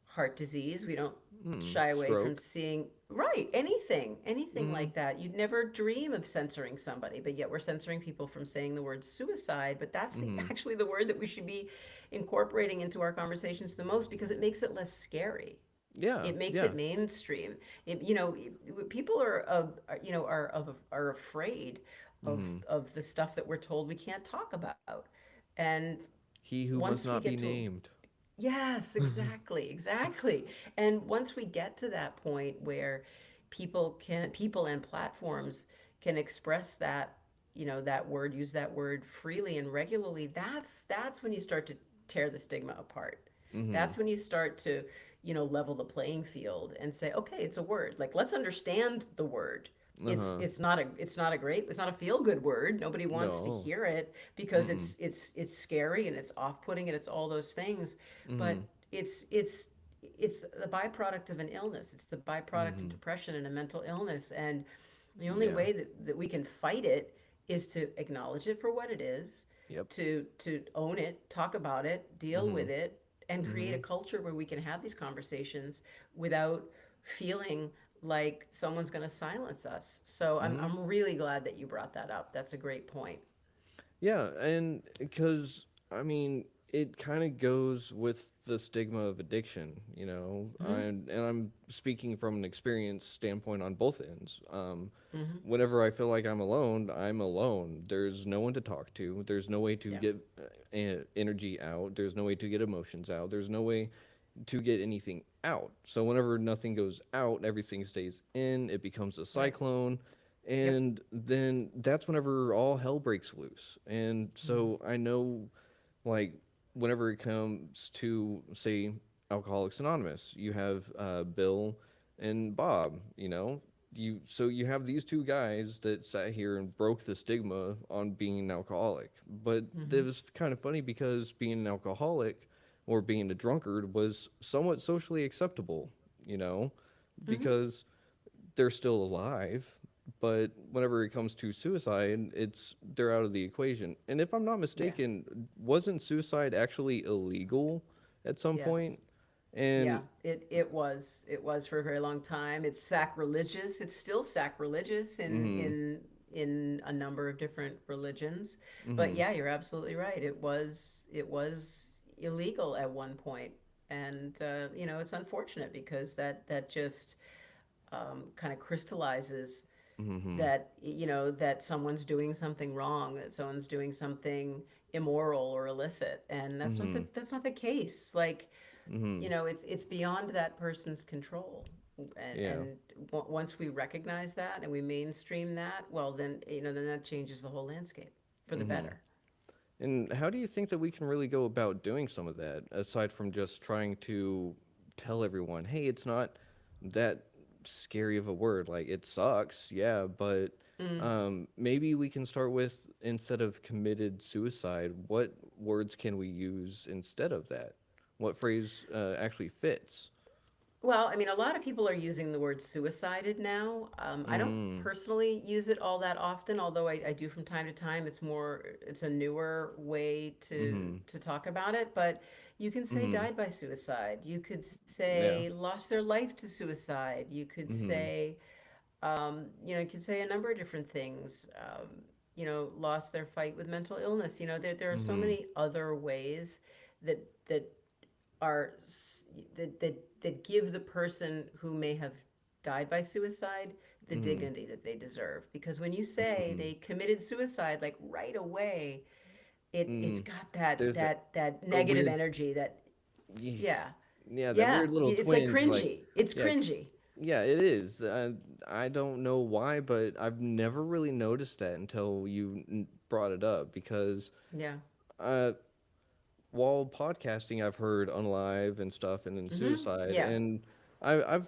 S2: heart disease, we don't
S1: Mm.
S2: shy away from
S1: Stroke.
S2: seeing, right, anything
S1: Mm-hmm.
S2: like that. You'd never dream of censoring somebody, but yet we're censoring people from saying the word suicide. But that's
S1: Mm-hmm.
S2: actually the word that we should be incorporating into our conversations the most, because it makes it less scary.
S1: Yeah.
S2: It makes
S1: Yeah.
S2: it mainstream. People are afraid of
S1: Mm-hmm.
S2: the stuff that we're told we can't talk about, and
S1: He who must
S2: once we
S1: not
S2: get
S1: be
S2: to
S1: named.
S2: Yes, exactly, exactly. And once we get to that point where people and platforms can express use that word freely and regularly, that's when you start to tear the stigma apart.
S1: Mm-hmm.
S2: That's when you start to, level the playing field and say, okay, it's a word. Like, let's understand the word. It's
S1: Uh-huh.
S2: it's not a it's not a great it's not a feel good word. Nobody wants to
S1: No.
S2: hear it because
S1: Mm-mm.
S2: it's scary and it's off putting and it's all those things.
S1: Mm-hmm.
S2: But it's the byproduct of an illness. It's the byproduct of
S1: Mm-hmm.
S2: depression and a mental illness. And the only
S1: Yeah.
S2: way that we can fight it is to acknowledge it for what it is,
S1: Yep.
S2: to own it, talk about it, deal
S1: Mm-hmm.
S2: with it, and create
S1: Mm-hmm.
S2: a culture where we can have these conversations without feeling like someone's going to silence us. So
S1: Mm-hmm.
S2: I'm really glad that you brought that up. That's a great point.
S1: Yeah, and because I mean, it kind of goes with the stigma of addiction, you know.
S2: Hmm.
S1: And I'm speaking from an experience standpoint on both ends.
S2: Hmm.
S1: Whenever I feel like I'm alone, I'm alone. There's no one to talk to. There's no way to
S2: Yeah.
S1: get energy out. There's no way to get emotions out. There's no way to get anything out. So whenever nothing goes out, everything stays in. It becomes a
S2: Right.
S1: cyclone,
S2: Yep.
S1: and then that's whenever all hell breaks loose. And
S2: Hmm.
S1: so I know, like, whenever it comes to, say, Alcoholics Anonymous, you have Bill and Bob. You have these two guys that sat here and broke the stigma on being an alcoholic. But it
S2: Hmm.
S1: was kind of funny because being an alcoholic or being a drunkard was somewhat socially acceptable, you know,
S2: Hmm.
S1: because they're still alive. But whenever it comes to suicide, they're out of the equation. And if I'm not
S2: Yeah.
S1: mistaken, wasn't suicide actually illegal at some
S2: Yes.
S1: point?
S2: Yeah,
S1: And
S2: it was for a very long time. It's sacrilegious. It's still sacrilegious
S1: mm-hmm,
S2: in a number of different religions. But
S1: mm-hmm,
S2: yeah, you're absolutely right. It was illegal at one point, and it's unfortunate because that just kind of crystallizes
S1: mm-hmm,
S2: that someone's doing something wrong, that someone's doing something immoral or illicit, and
S1: mm-hmm,
S2: that's not the case. Like,
S1: mm-hmm.
S2: it's beyond that person's control. and
S1: Yeah.
S2: and once we recognize that and we mainstream that, well, then that changes the whole landscape for the
S1: Mm-hmm.
S2: better.
S1: And how do you think that we can really go about doing some of that, aside from just trying to tell everyone, hey, it's not that scary of a word. Like, it sucks, yeah, but
S2: Mm.
S1: maybe we can start with, instead of committed suicide, what words can we use instead of that? What phrase actually fits?
S2: Well, I mean, a lot of people are using the word suicided now. I don't
S1: Mm,
S2: personally use it all that often, although I do from time to time. It's a newer way
S1: mm-hmm,
S2: to talk about it. But you can say
S1: mm-hmm,
S2: died by suicide. You could
S1: yeah,
S2: say lost their life to suicide. You could
S1: mm-hmm,
S2: say, you could say a number of different things. Lost their fight with mental illness. There are so
S1: mm-hmm,
S2: many other ways that that are that give the person who may have died by suicide the
S1: mm-hmm,
S2: dignity that they deserve. Because when you say
S1: mm-hmm,
S2: they committed suicide, like right away, it's
S1: mm.
S2: got that
S1: There's a
S2: negative
S1: weird,
S2: energy. That
S1: yeah,
S2: Yeah,
S1: yeah, that
S2: yeah,
S1: weird little
S2: it's like
S1: twinge, like,
S2: cringy. It's
S1: yeah,
S2: cringy.
S1: yeah, it is. I don't know why, but I've never really noticed that until you brought it up because,
S2: Yeah.
S1: uh, while podcasting, I've heard unalive and stuff, and then
S2: Mm-hmm.
S1: suicide,
S2: Yeah.
S1: and I've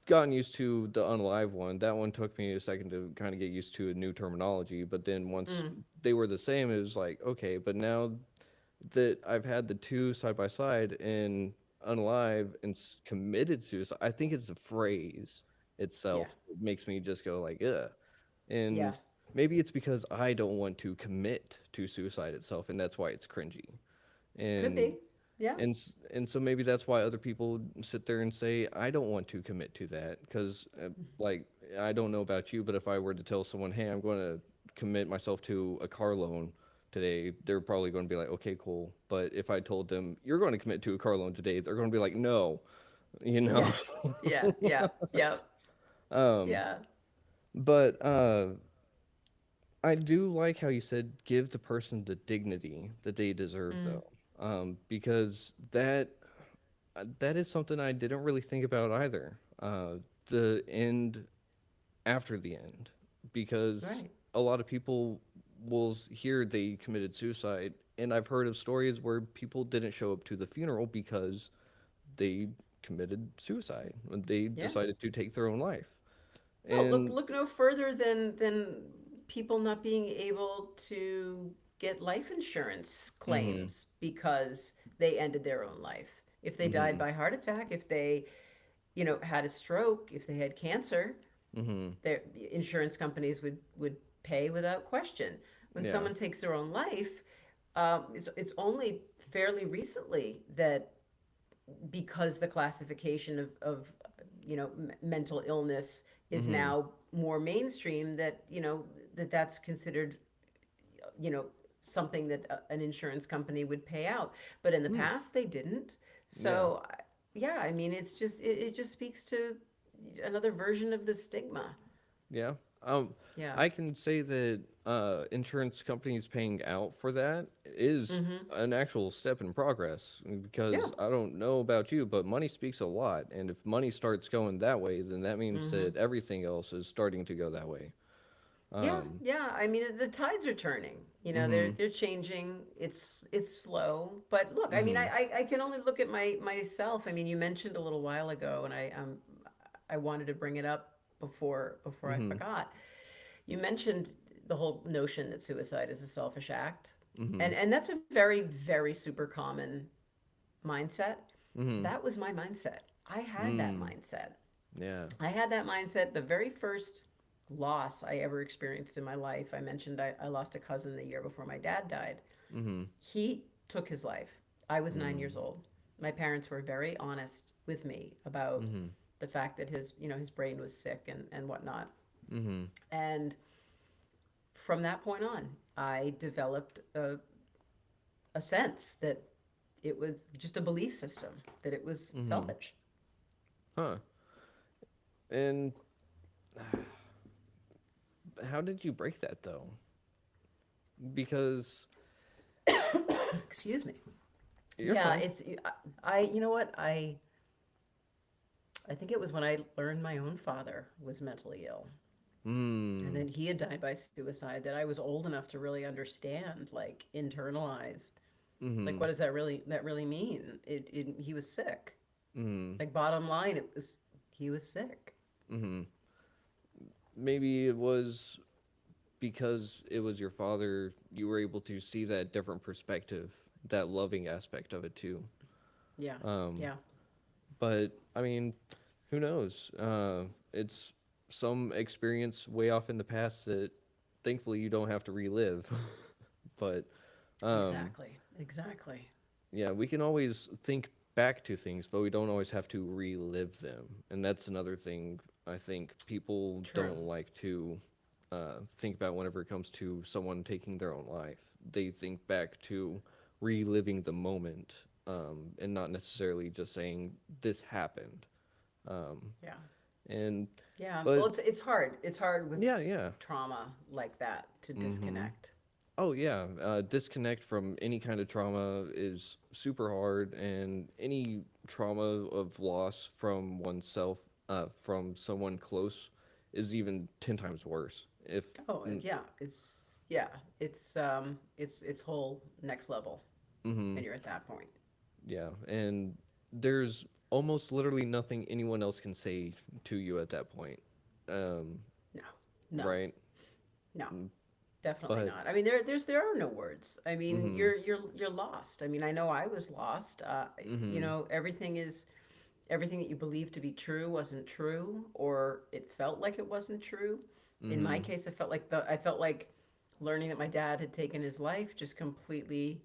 S1: gotten used to the unalive one. That one took me a second to kind of get used to a new terminology, but then once
S2: Mm.
S1: they were the same, it was like, okay, but now that I've had the two side by side and unalive and committed suicide, I think it's the phrase
S2: Yeah.
S1: itself that makes me just go like, ugh.
S2: Yeah.
S1: And maybe it's because I don't want to commit to suicide itself, and that's why it's cringy.
S2: Could
S1: And
S2: be. Yeah.
S1: and so maybe that's why other people sit there and say I don't want to commit to that because like I don't know about you, but if I were to tell someone, hey, I'm going to commit myself to a car loan today, they're probably going to be like, okay, cool. But if I told them you're going to commit to a car loan today, they're going to be like, no, you know.
S2: Yeah. Yeah. Yeah. Yeah.
S1: um,
S2: Yeah.
S1: but I do like how you said give the person the dignity that they deserve,
S2: Mm.
S1: though, because that is something I didn't really think about either. The end after the end, because
S2: Right.
S1: a lot of people will hear they committed suicide, and I've heard of stories where people didn't show up to the funeral because they committed suicide when they
S2: Yeah.
S1: decided to take their own life.
S2: Oh,
S1: And
S2: look no further than people not being able to get life insurance
S1: mhm,
S2: claims because they ended their own life. If they died
S1: mhm,
S2: by heart attack, if they, had a stroke, if they had cancer,
S1: mhm,
S2: their insurance companies would pay without question. When
S1: yeah,
S2: someone takes their own life, it's only fairly recently that because the classification of mental illness is
S1: mhm,
S2: now more mainstream that that's considered you know something that an insurance company would pay out, but in the
S1: mm,
S2: past they didn't.
S1: yeah.
S2: So yeah, I mean, it just speaks to another version of the stigma.
S1: Yeah. Um,
S2: Yeah.
S1: I can say that insurance companies paying out for that is
S2: Mm-hmm.
S1: an actual step in progress
S2: Yeah.
S1: because I don't know about you, but money speaks a lot. And if money starts going that way, then that means
S2: Mm-hmm.
S1: that everything else is starting to go that way.
S2: Yeah,
S1: Um,
S2: yeah. I mean, the tides are turning.
S1: mm-hmm,
S2: They're changing. It's slow, but look. I mean,
S1: mm-hmm,
S2: I can only look at myself. I mean, you mentioned a little while ago, and I wanted to bring it up before I
S1: mm-hmm,
S2: forgot. You mentioned the whole notion that suicide is a selfish act,
S1: mm-hmm,
S2: and that's a very super common mindset.
S1: mm-hmm,
S2: That was my mindset. I had that
S1: mm,
S2: mindset.
S1: yeah,
S2: I had that mindset the very first loss I ever experienced in my life. I mentioned I lost a cousin the year before my dad died.
S1: mm-hmm,
S2: He took his life. I was 9 years
S1: mm,
S2: old. My parents were very honest with me about
S1: mm-hmm,
S2: the fact that his brain was sick and whatnot.
S1: mm-hmm,
S2: And from that point on, I developed a sense that it was just a belief system, that it was
S1: mm-hmm.
S2: selfish.
S1: Huh. And how did you break that though? Because
S2: Excuse me.
S1: you're
S2: Yeah,
S1: fine.
S2: you know what? I think it was when I learned my own father was mentally ill. And
S1: Mm.
S2: then he had died by suicide that I was old enough to really understand, like internalize, like
S1: Mhm.
S2: what does that really mean? He was sick.
S1: Mhm.
S2: Like bottom line, he was sick.
S1: Mhm. Maybe it was because it was your father, you were able to see that different perspective, that loving aspect of it too.
S2: Yeah,
S1: Um,
S2: yeah,
S1: but I mean, who knows? It's some experience way off in the past that thankfully you don't have to relive. But um,
S2: exactly, exactly.
S1: yeah, we can always think back to things, but we don't always have to relive them. And that's another thing I think people
S2: True.
S1: don't like to think about whenever it comes to someone taking their own life. They think back to reliving the moment and not necessarily just saying, this happened. Um,
S2: Yeah,
S1: and,
S2: yeah. Well,
S1: but
S2: it's hard. It's hard with
S1: yeah, yeah.
S2: trauma like that to
S1: Mm-hmm.
S2: disconnect.
S1: Oh yeah, disconnect from any kind of trauma is super hard, and any trauma of loss from oneself, from someone close, is even 10 times worse.
S2: Oh,
S1: N-
S2: yeah. It's whole next level.
S1: Mm-hmm.
S2: when you're at that point.
S1: Yeah. And there's almost literally nothing anyone else can say to you at that point. Um,
S2: No, no,
S1: right?
S2: no.
S1: Mm,
S2: Definitely
S1: but
S2: not. I mean, there are no words. I mean,
S1: mm-hmm.
S2: you're lost. I mean, I know I was lost. You
S1: Mm-hmm.
S2: know, everything that you believed to be true wasn't true, or it felt like it wasn't true. In my
S1: Mm-hmm.
S2: case, I felt like learning that my dad had taken his life just completely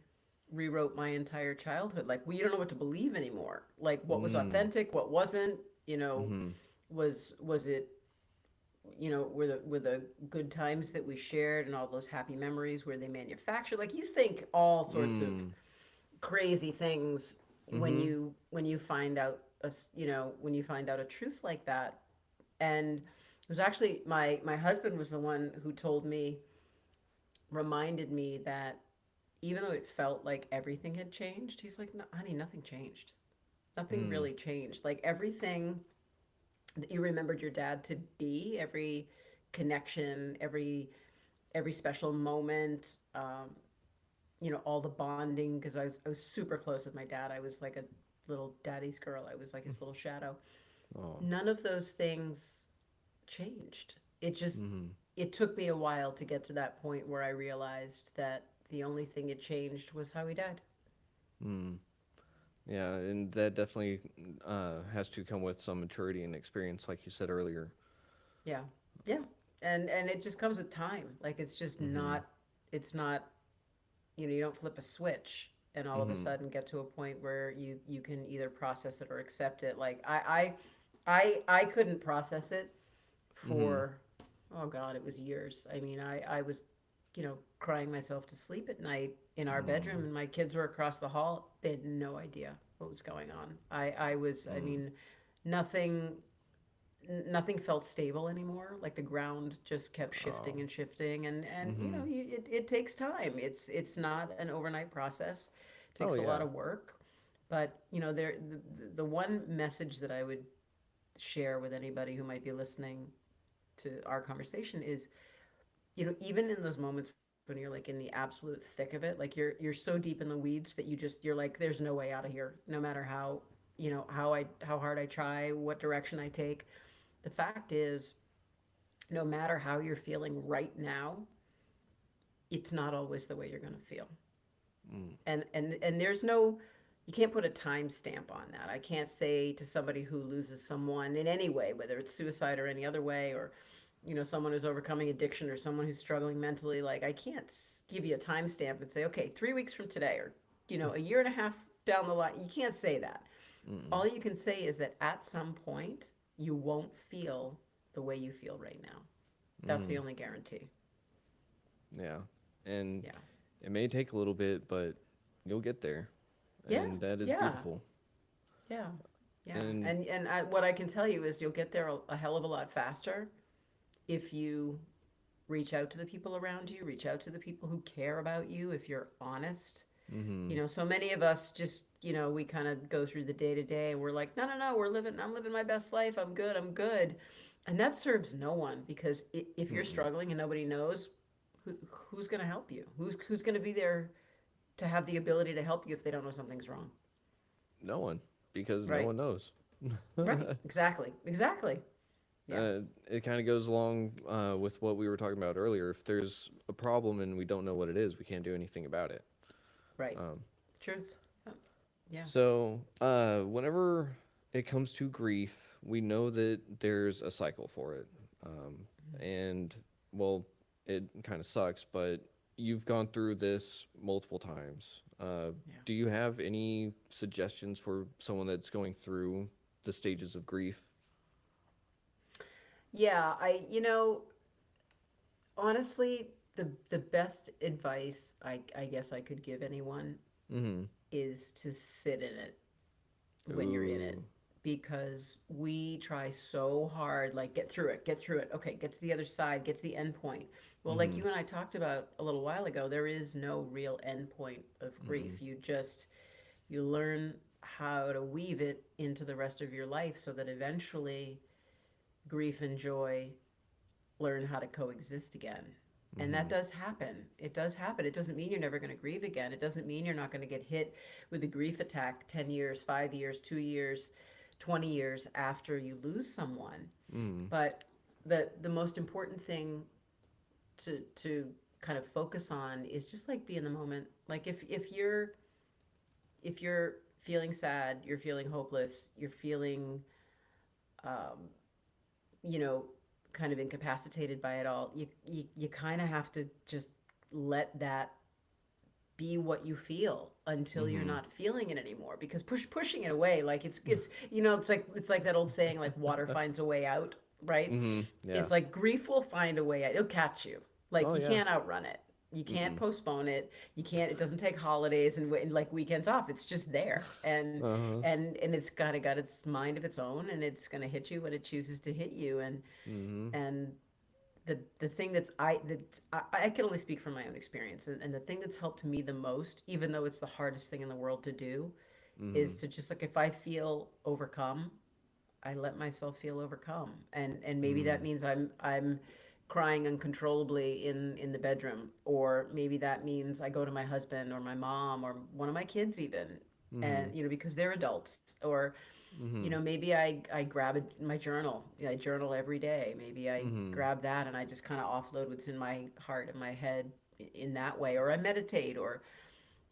S2: rewrote my entire childhood. Like, well, you don't know what to believe anymore. Like, what was
S1: Mm.
S2: authentic, what wasn't. You know,
S1: Mm-hmm.
S2: was it, were the good times that we shared and all those happy memories, were they manufactured? Like, you think all sorts of
S1: Mm.
S2: crazy things when
S1: Mm-hmm.
S2: you find out when you find out a truth like that. And it was actually my husband was the one who told me, reminded me that even though it felt like everything had changed, he's like, no, honey, nothing changed. Nothing
S1: Mm.
S2: really changed. Like, everything that you remembered your dad to be, every connection, every special moment, all the bonding, because I was super close with my dad. I was like a little daddy's girl. I was like his little shadow.
S1: Oh.
S2: None of those things changed.
S1: Mm-hmm.
S2: It took me a while to get to that point where I realized that the only thing it changed was how he died.
S1: Mm. Yeah, and that definitely has to come with some maturity and experience, like you said earlier.
S2: Yeah. Yeah. And it just comes with time. Like, it's just
S1: Mm-hmm.
S2: not it's not, you don't flip a switch and all of a
S1: Mm-hmm.
S2: sudden get to a point where you can either process it or accept it. Like, I couldn't process it
S1: Mm-hmm.
S2: for, oh God, it was years. I mean, I was, crying myself to sleep at night in our bedroom,
S1: Mm.
S2: and my kids were across the hall. They had no idea what was going on. I
S1: Mm.
S2: mean, nothing nothing felt stable anymore. Like, the ground just kept
S1: Oh.
S2: shifting and shifting, and
S1: Mm-hmm.
S2: it takes time. It's not an overnight process. It
S1: Oh
S2: takes a lot
S1: yeah.
S2: of work. But the one message that I would share with anybody who might be listening to our conversation is, even in those moments when you're like in the absolute thick of it, like, you're so deep in the weeds that you're like, there's no way out of here, no matter how hard I try, what direction I take. The fact is, no matter how you're feeling right now, it's not always the way you're going to feel.
S1: Mm.
S2: And there's no, you can't put a time stamp on that. I can't say to somebody who loses someone in any way, whether it's suicide or any other way, or someone who's overcoming addiction, or someone who's struggling mentally, like, I can't give you a time stamp and say, okay, 3 weeks from today, or a year and a half down the line. You can't say that.
S1: Mm.
S2: All you can say is that at some point you won't feel the way you feel right now. That's the
S1: Mm.
S2: only guarantee.
S1: Yeah. And
S2: Yeah.
S1: it may take a little bit, but you'll get there.
S2: Yeah.
S1: And that is
S2: Yeah.
S1: beautiful.
S2: Yeah. Yeah.
S1: And
S2: And what I can tell you is, you'll get there a hell of a lot faster if you reach out to the people around you, reach out to the people who care about you, if you're honest.
S1: mm-hmm.
S2: So many of us just, we kind of go through the day to day, and we're like, no, no, no, I'm living my best life. I'm good. I'm good. And that serves no one, because if you're
S1: Mm-mm.
S2: struggling and nobody knows, who's going to help you? Who's going to be there to have the ability to help you if they don't know something's wrong?
S1: No one, because no
S2: Right?
S1: one knows.
S2: Right. Exactly. Exactly. Yeah.
S1: It kind of goes along with what we were talking about earlier. If there's a problem and we don't know what it is, we can't do anything about it.
S2: Right.
S1: Um,
S2: Truth. Yeah.
S1: whenever it comes to grief, we know that there's a cycle for it. And, well, it kind of sucks, but you've gone through this multiple times.
S2: Yeah.
S1: Do you have any suggestions for someone that's going through the stages of grief?
S2: Yeah. Honestly, the best advice I guess I could give anyone
S1: Mm-hmm.
S2: is to sit in it when you're in it,
S1: Ooh.
S2: because we try so hard, like, get through it, okay, get to the other side, get to the end point. Well, like
S1: Mm-hmm.
S2: you and I talked about a little while ago, there is no real end point of
S1: Mm-mm.
S2: grief. You learn how to weave it into the rest of your life, so that eventually grief and joy learn how to coexist again. And that
S1: Mm-hmm.
S2: does happen. It does happen. It doesn't mean you're never going to grieve again. It doesn't mean you're not going to get hit with a grief attack 10 years, 5 years, 2 years, 20 years after you lose someone.
S1: Mm.
S2: But the most important thing to kind of focus on is just like be in the moment. Like if you're feeling sad, you're feeling hopeless, you're feeling um, you know, kind of incapacitated by it all, you kind of have to just let that be what you feel until you're
S1: Mm-hmm.
S2: not feeling it anymore, because pushing it away, like it's it's like that old saying, like water finds a way out, right?
S1: Mm-hmm. Yeah.
S2: It's like grief will find a way out. It'll catch you. Like
S1: Oh
S2: you
S1: yeah.
S2: can't outrun it. You can't
S1: Mm-mm.
S2: postpone it. You can't. It doesn't take holidays and like weekends off. It's just there, and
S1: Uh-huh.
S2: and it's kind of got its mind of its own, and it's gonna hit you when it chooses to hit you.
S1: Mm-hmm.
S2: And the thing I can only speak from my own experience, and the thing that's helped me the most, even though it's the hardest thing in the world to do,
S1: Mm-hmm.
S2: is to just like, if I feel overcome, I let myself feel overcome, and maybe that
S1: Mm.
S2: means I'm crying uncontrollably in the bedroom, or maybe that means I go to my husband or my mom or one of my kids even,
S1: Mm-hmm.
S2: and because they're adults, or
S1: Mm-hmm.
S2: maybe I grab my journal. I journal every day. Maybe I
S1: Mm-hmm.
S2: grab that and I just kind of offload what's in my heart and my head in that way, or I meditate, or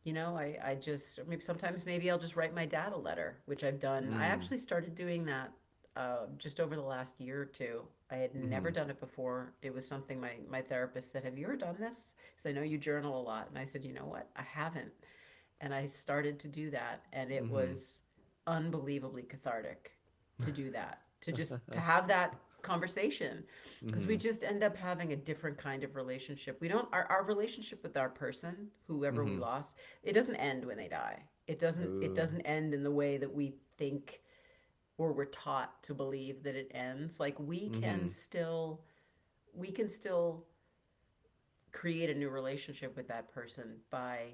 S2: I just, maybe sometimes maybe I'll just write my dad a letter, which I've done. I
S1: Mm.
S2: actually started doing that just over the last year or two. I had never
S1: Mm-hmm.
S2: done it before. It was something my therapist said, "Have you ever done this?" Because I know you journal a lot. And I said, "You know what? I haven't." And I started to do that, and it
S1: Mm-hmm.
S2: was unbelievably cathartic to do that, to have that conversation, because we
S1: Mm-hmm.
S2: just end up having a different kind of relationship. We don't our relationship with our person, whoever we
S1: Mm-hmm.
S2: lost, it doesn't end when they die. It
S1: Ooh.
S2: doesn't end in the way that we think, or we're taught to believe that it ends. Like
S1: Mm-hmm.
S2: we can still create a new relationship with that person by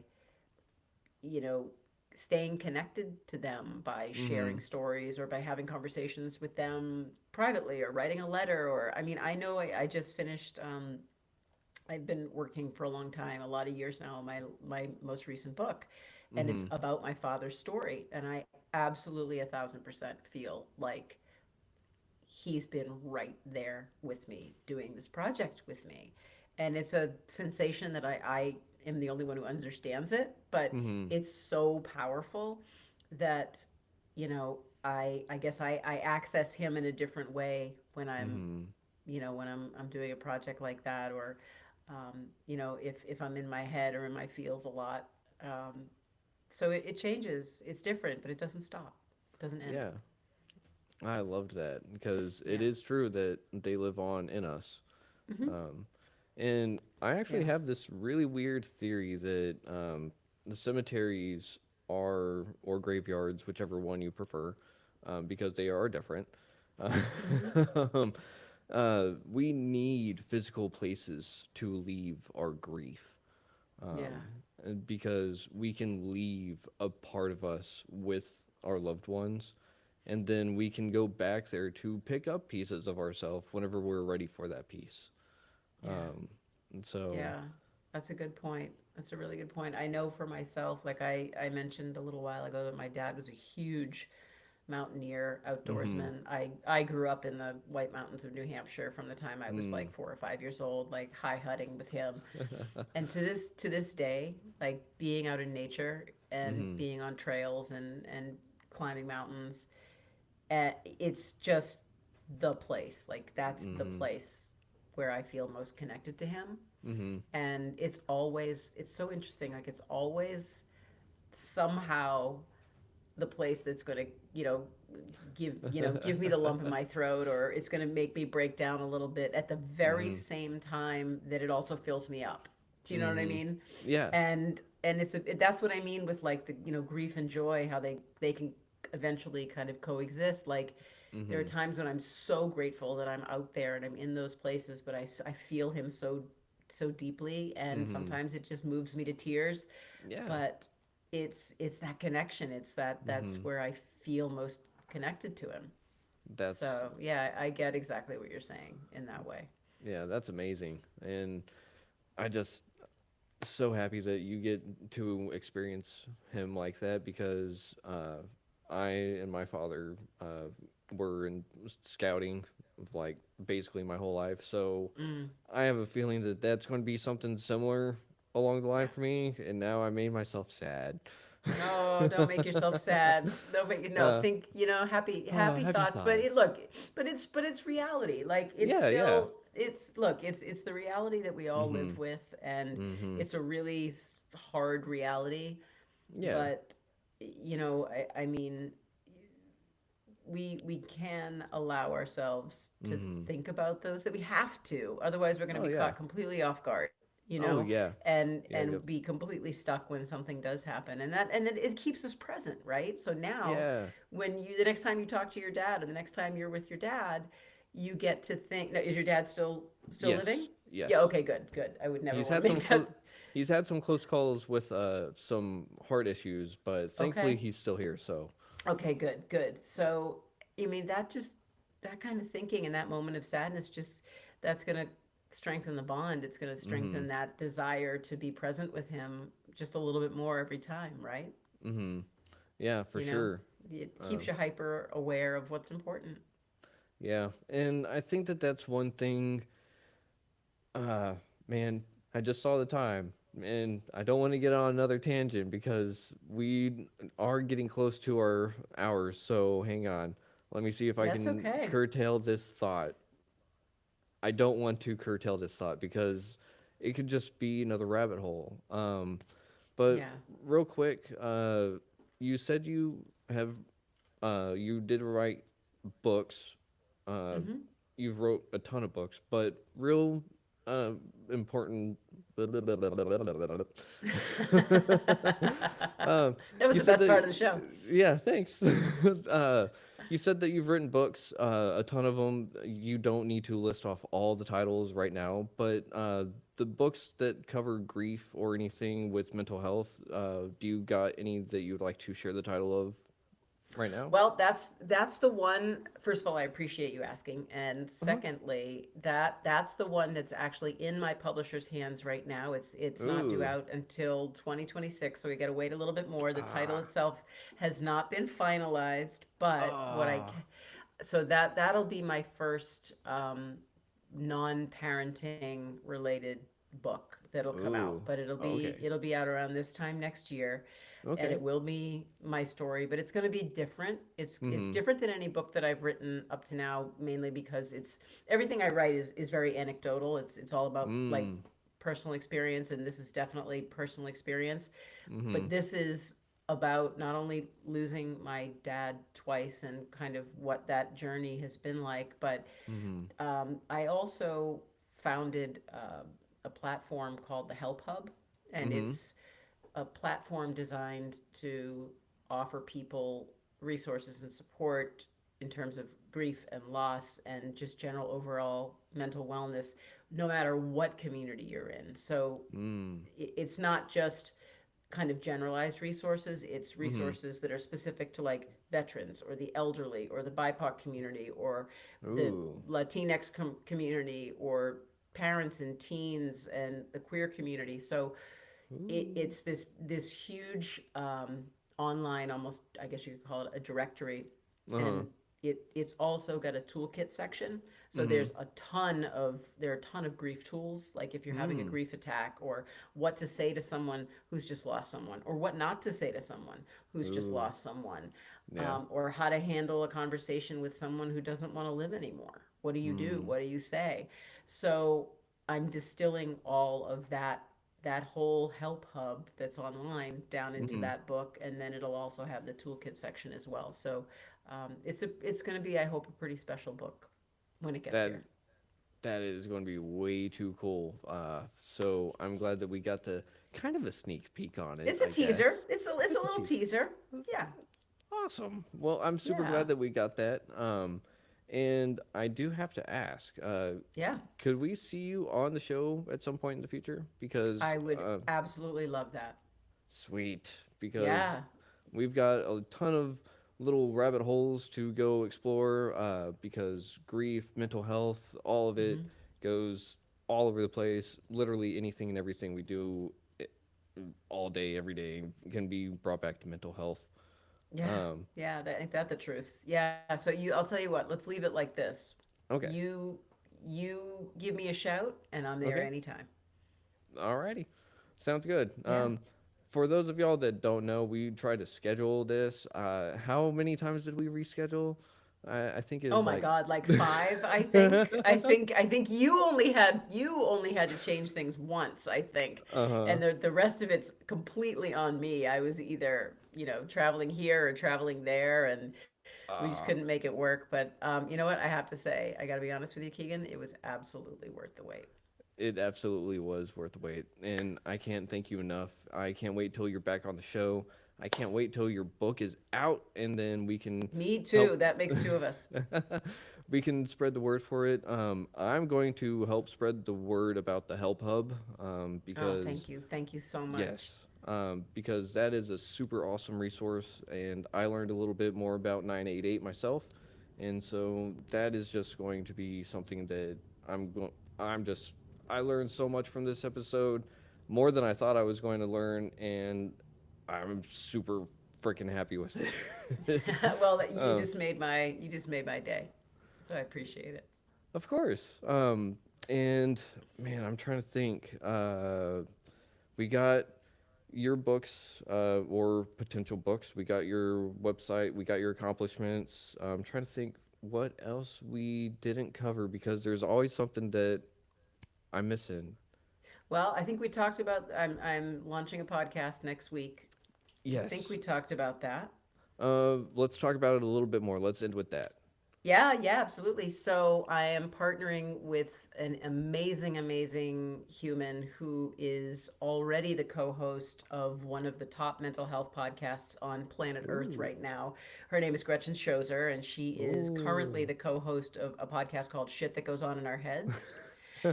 S2: you know, staying connected to them by
S1: Mm-hmm.
S2: sharing stories, or by having conversations with them privately, or writing a letter. Or, I mean, I know I just finished, I've been working for a long time, a lot of years now, my most recent book, and it's
S1: Mm-hmm.
S2: about my father's story. And I absolutely 1,000% feel like he's been right there with me doing this project with me. And it's a sensation that I am the only one who understands it, but
S1: Mm-hmm.
S2: it's so powerful that, I guess I access him in a different way when
S1: Mm-hmm.
S2: I'm doing a project like that, or, if I'm in my head or in my feels a lot. Um, so it changes. It's different, but it doesn't stop. It doesn't end.
S1: Yeah. I loved that because it
S2: Yeah.
S1: is true that they live on in us.
S2: Hmm.
S1: Um, and I actually
S2: Yeah.
S1: have this really weird theory that the cemeteries are, or graveyards, whichever one you prefer, because they are different. Uh,
S2: Hmm.
S1: um, we need physical places to leave our grief,
S2: Yeah.
S1: because we can leave a part of us with our loved ones, and then we can go back there to pick up pieces of ourselves whenever we're ready for that piece.
S2: Yeah.
S1: And so,
S2: Yeah. That's a good point. That's a really good point. I know for myself, like I mentioned a little while ago, that my dad was a huge mountaineer,
S1: mm-hmm,
S2: outdoorsman. I grew up in the White Mountains of New Hampshire from the time I was
S1: mm,
S2: like 4 or 5 years old, like high hutting with him. And to this day, like being out in nature and
S1: mm-hmm,
S2: being on trails and climbing mountains, it's just the place. Like that's the
S1: mm-hmm,
S2: place where I feel most connected to him.
S1: mm-hmm,
S2: And it's so interesting, like it's always somehow the place that's going to give me the lump in my throat, or it's going to make me break down a little bit at the very
S1: mm-hmm,
S2: same time that it also fills me up. Do you know what I
S1: mm-hmm.
S2: mean?
S1: Yeah.
S2: And that's what I mean with like the grief and joy, how they can eventually kind of coexist. Like there are
S1: Mm-hmm,
S2: times when I'm so grateful that I'm out there and I'm in those places, but I feel him so deeply, and
S1: mm-hmm.
S2: sometimes it just moves me to tears.
S1: Yeah.
S2: But it's that connection. That's
S1: Mm-hmm.
S2: where I feel most connected to him.
S1: That's
S2: So yeah, I get exactly what you're saying in that way.
S1: yeah, that's amazing. And I just so happy that you get to experience him like that because I and my father were in scouting like basically my whole life. So
S2: Mm.
S1: I have a feeling that that's going to be something similar along the line
S2: Yeah.
S1: for me. And now I made myself sad.
S2: No, don't make yourself sad. Don't make no.
S1: uh,
S2: Think, happy
S1: oh,
S2: happy
S1: happy
S2: thoughts. But
S1: thoughts.
S2: but it's reality. Like it's
S1: Yeah, yeah.
S2: still it's the reality that we all
S1: Mm-hmm.
S2: live with, and
S1: Mm-hmm.
S2: it's a really hard reality.
S1: Yeah.
S2: But I mean, we can allow ourselves to
S1: Mm-hmm.
S2: think about those, that we have to, otherwise we're going to
S1: Oh
S2: be
S1: yeah.
S2: caught completely off guard,
S1: Oh yeah. Yep. Yep.
S2: and be completely stuck when something does happen, and then it keeps us present, right? So now
S1: Yeah.
S2: when you the next time you talk to your dad, or the next time you're with your dad, you get to think, now, is your dad still living?
S1: Yes.
S2: Yeah,
S1: Yes.
S2: okay, good. I would never
S1: He's
S2: want
S1: had
S2: to
S1: some
S2: make that.
S1: close. He's had some close calls with some heart issues, but thankfully
S2: Okay.
S1: he's still here. So.
S2: Okay, good. So, I mean, that kind of thinking in that moment of sadness, just that's going to strengthen the bond. It's going to
S1: Mm-hmm.
S2: strengthen that desire to be present with him just a little bit more every time, right?
S1: Mm-hmm. Yeah, for
S2: You know,
S1: sure.
S2: it
S1: Uh,
S2: keeps you hyper aware of what's important.
S1: yeah, and I think that that's one thing. Uh, man, I just saw the time, and I don't want to get on another tangent because we are getting close to our hours. So hang on. Let me see if I
S2: That's
S1: can
S2: okay.
S1: curtail this thought. I don't want to curtail this thought because it could just be another rabbit hole. But
S2: Yeah.
S1: real quick, you said have you did write books. Uh,
S2: Mm-hmm.
S1: you've wrote a ton of books, but real uh, important. um,
S2: That was
S1: you
S2: the
S1: said
S2: best part
S1: that.
S2: of the show.
S1: Yeah, thanks. You said that you've written books, a ton of them. You don't need to list off all the titles right now, but the books that cover grief or anything with mental health, do you got any that you would like to share the title of right now?
S2: Well, that's the one. First of all, I appreciate you asking, and
S1: Uh-huh.
S2: secondly, that's the one that's actually in my publisher's hands right now. It's not due
S1: Ooh.
S2: out until 2026, so we got to wait a little bit more. The title
S1: Ah.
S2: itself has not been finalized, but
S1: Ah.
S2: so that'll be my first non-parenting related book that'll come out,
S1: Ooh.
S2: but
S1: Okay.
S2: it'll be out around this time next year, and
S1: Okay.
S2: it will be my story, but it's going to be different. It's
S1: Mm-hmm.
S2: different than any book that I've written up to now, mainly because it's everything I write is very anecdotal. It's all about like
S1: Mm.
S2: personal experience, and this is definitely personal experience.
S1: Mm-hmm.
S2: But this is about not only losing my dad twice and kind of what that journey has been like, but
S1: Mm-hmm.
S2: I also founded a platform called the HelpHUB, and
S1: Mm-hmm.
S2: it's a platform designed to offer people resources and support in terms of grief and loss and just general overall mental wellness, no matter what community you're in. So
S1: Mm.
S2: it's not just kind of generalized resources, it's
S1: Mm-hmm.
S2: resources that are specific to like veterans or the elderly or the BIPOC community or the
S1: Ooh.
S2: Latinx community or parents and teens and the queer community. So
S1: Ooh.
S2: it's this huge online, almost, I guess you could call it a directory,
S1: Uh-huh.
S2: and it's also got a toolkit section. So
S1: Mm-hmm.
S2: there are a ton of grief tools, like if you're having a
S1: Mm.
S2: grief attack, or what to say to someone who's just lost someone, or what not to say to someone who's just
S1: Ooh.
S2: lost someone,
S1: Yeah.
S2: or how to handle a conversation with someone who doesn't want to live anymore. What do you do?
S1: Mm.
S2: What do you say? So I'm distilling all of that whole help hub that's online down into
S1: Mm-hmm.
S2: that book, and then it'll also have the toolkit section as well. So it's going to be, I hope, a pretty special book when it gets
S1: That
S2: here.
S1: that is going to be way too cool. So I'm glad that we got the kind of a sneak peek on it,
S2: It's a
S1: I
S2: teaser.
S1: guess.
S2: It's a
S1: It's a
S2: little
S1: teaser.
S2: teaser. Yeah,
S1: Awesome. Well, I'm super
S2: yeah,
S1: glad that we got that. And I do have to ask,
S2: yeah.
S1: could we see you on the show at some point in the future? Because,
S2: I would absolutely love that.
S1: sweet, because
S2: Yeah.
S1: we've got a ton of little rabbit holes to go explore, because grief, mental health, all of it
S2: Mm-hmm.
S1: goes. all over the place. Literally anything and everything we do i- all day, every day can be brought back to mental health.
S2: Yeah,
S1: Um,
S2: yeah, ain't that the truth? Yeah, so I'll tell you what, let's leave it like this.
S1: okay.
S2: You, you give me a shout, and I'm there
S1: Okay.
S2: anytime.
S1: Alrighty. Sounds good.
S2: Yeah.
S1: For those of y'all that don't know, we tried to schedule this. How many times did we reschedule? I think it
S2: Oh
S1: was
S2: my
S1: like,
S2: God, like five, I think. I think you only had to change things once, I think.
S1: uh-huh.
S2: And the rest of it's completely on me. I was either, traveling here or traveling there, and we just couldn't
S1: Uh,
S2: make it work. But you know what? I have to say, I got to be honest with you, Keegan, it was absolutely worth the wait.
S1: it absolutely was worth the wait, and I can't thank you enough. I can't wait till you're back on the show. I can't wait till your book is out, and then we can
S2: Me too.
S1: help.
S2: That makes two of us.
S1: We can spread the word for it. I'm going to help spread the word about the Help Hub,
S2: Oh, thank
S1: because
S2: you. Thank you so
S1: yes,
S2: much.
S1: because that is a super awesome resource, and I learned a little bit more about 988 myself, and so that is just going to be something that I'm going. I'm just I learned so much from this episode, more than I thought I was going to learn, and I'm super freaking happy with it.
S2: Well,
S1: um,
S2: you just made my day. So I appreciate it.
S1: of course. And man, I'm trying to think. We got your books, or potential books. We got your website. We got your accomplishments. I'm trying to think what else we didn't cover because there's always something that I'm missing.
S2: Well, I think we talked about I'm launching a podcast next week. I think
S1: Yes.
S2: we talked about that.
S1: Let's talk about it a little bit more. Let's end with that.
S2: Yeah, yeah, absolutely. So I am partnering with an amazing, amazing human who is already the co-host of one of the top mental health podcasts on planet Earth
S1: Ooh.
S2: right now. Her name is Gretchen Schoser, and she is currently
S1: Ooh.
S2: the co-host of a podcast called Shit That Goes On in Our Heads.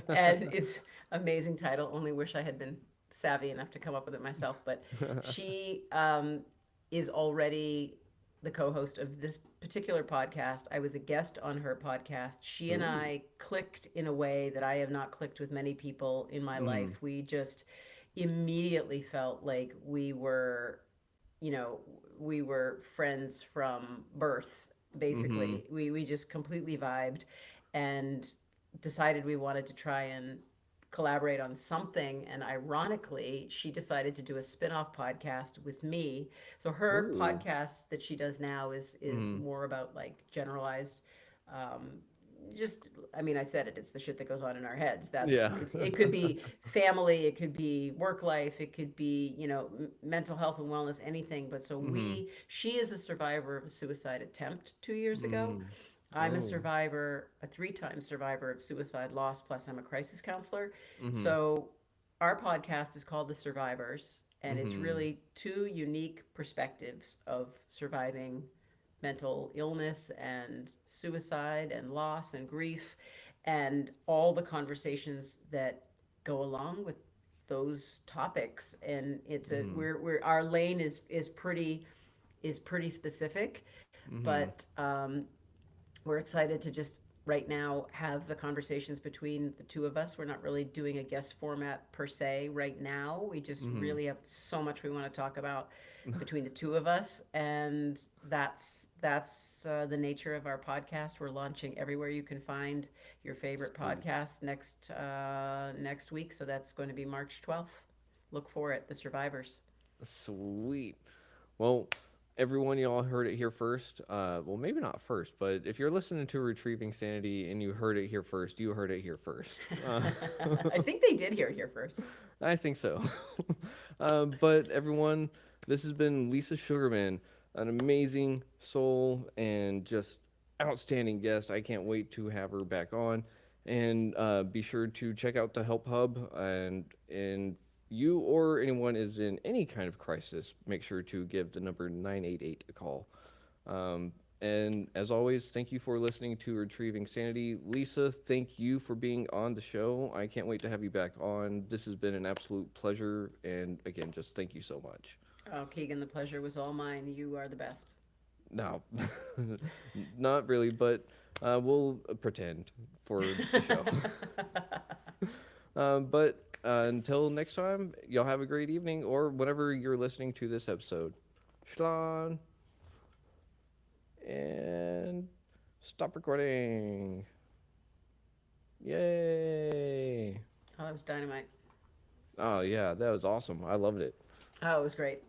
S2: And it's amazing title. Only wish I had been savvy enough to come up with it myself. But she is already the co-host of this particular podcast. I was a guest on her podcast. She and
S1: Ooh.
S2: I clicked in a way that I have not clicked with many people in my
S1: Mm-hmm.
S2: life. We just immediately felt like you know, we were friends from birth.
S1: Mm-hmm.
S2: Basically, we just completely vibed, and decided we wanted to try and collaborate on something. And ironically, she decided to do a spin-off podcast with me. So her
S1: Ooh.
S2: podcast that she does now is
S1: Mm-hmm.
S2: more about like generalized, um, just I mean, I said it, it's the shit that goes on in our heads. That's
S1: Yeah.
S2: it could be family, it could be work life, it could be, mental health and wellness, anything. But so
S1: mm-hmm.
S2: she is a survivor of a suicide attempt 2 years ago.
S1: Mm.
S2: I'm a
S1: Oh.
S2: survivor, a three-time survivor of suicide loss, plus I'm a crisis counselor.
S1: Mm-hmm.
S2: So our podcast is called The Survivors, and it's
S1: Mm-hmm.
S2: really two unique perspectives of surviving mental illness and suicide and loss and grief, and all the conversations that go along with those topics. And it's a
S1: Mm-hmm.
S2: we're our lane is pretty specific,
S1: Mm-hmm.
S2: but we're excited to just right now have the conversations between the two of us. We're not really doing a guest format per se right now. We just
S1: Mm-hmm.
S2: really have so much we want to talk about between the two of us, and that's the nature of our podcast. We're launching everywhere you can find your favorite
S1: Sweet.
S2: podcast next week. So that's going to be March 12th. Look for it. The Survivors.
S1: Sweet. Well, everyone, y'all heard it here first. Well, maybe not first, but if you're listening to Retrieving Sanity and you heard it here first, you heard it here first.
S2: I think they did hear it here first.
S1: I think so. But everyone, this has been Lisa Sugarman, an amazing soul and just outstanding guest. I can't wait to have her back on. And be sure to check out the Help Hub. And you or anyone is in any kind of crisis, make sure to give the number 988 a call. Um, and as always, thank you for listening to Retrieving Sanity. Lisa, thank you for being on the show. I can't wait to have you back on. This has been an absolute pleasure. And again, just thank you so much.
S2: Oh, Keegan, the pleasure was all mine. You are the best.
S1: No, not really, but we'll pretend for the show. But until next time, y'all have a great evening or whenever you're listening to this episode. Shalom and stop recording. Yay.
S2: Oh, that was dynamite.
S1: Oh, yeah, that was awesome. I loved it.
S2: Oh, it was great.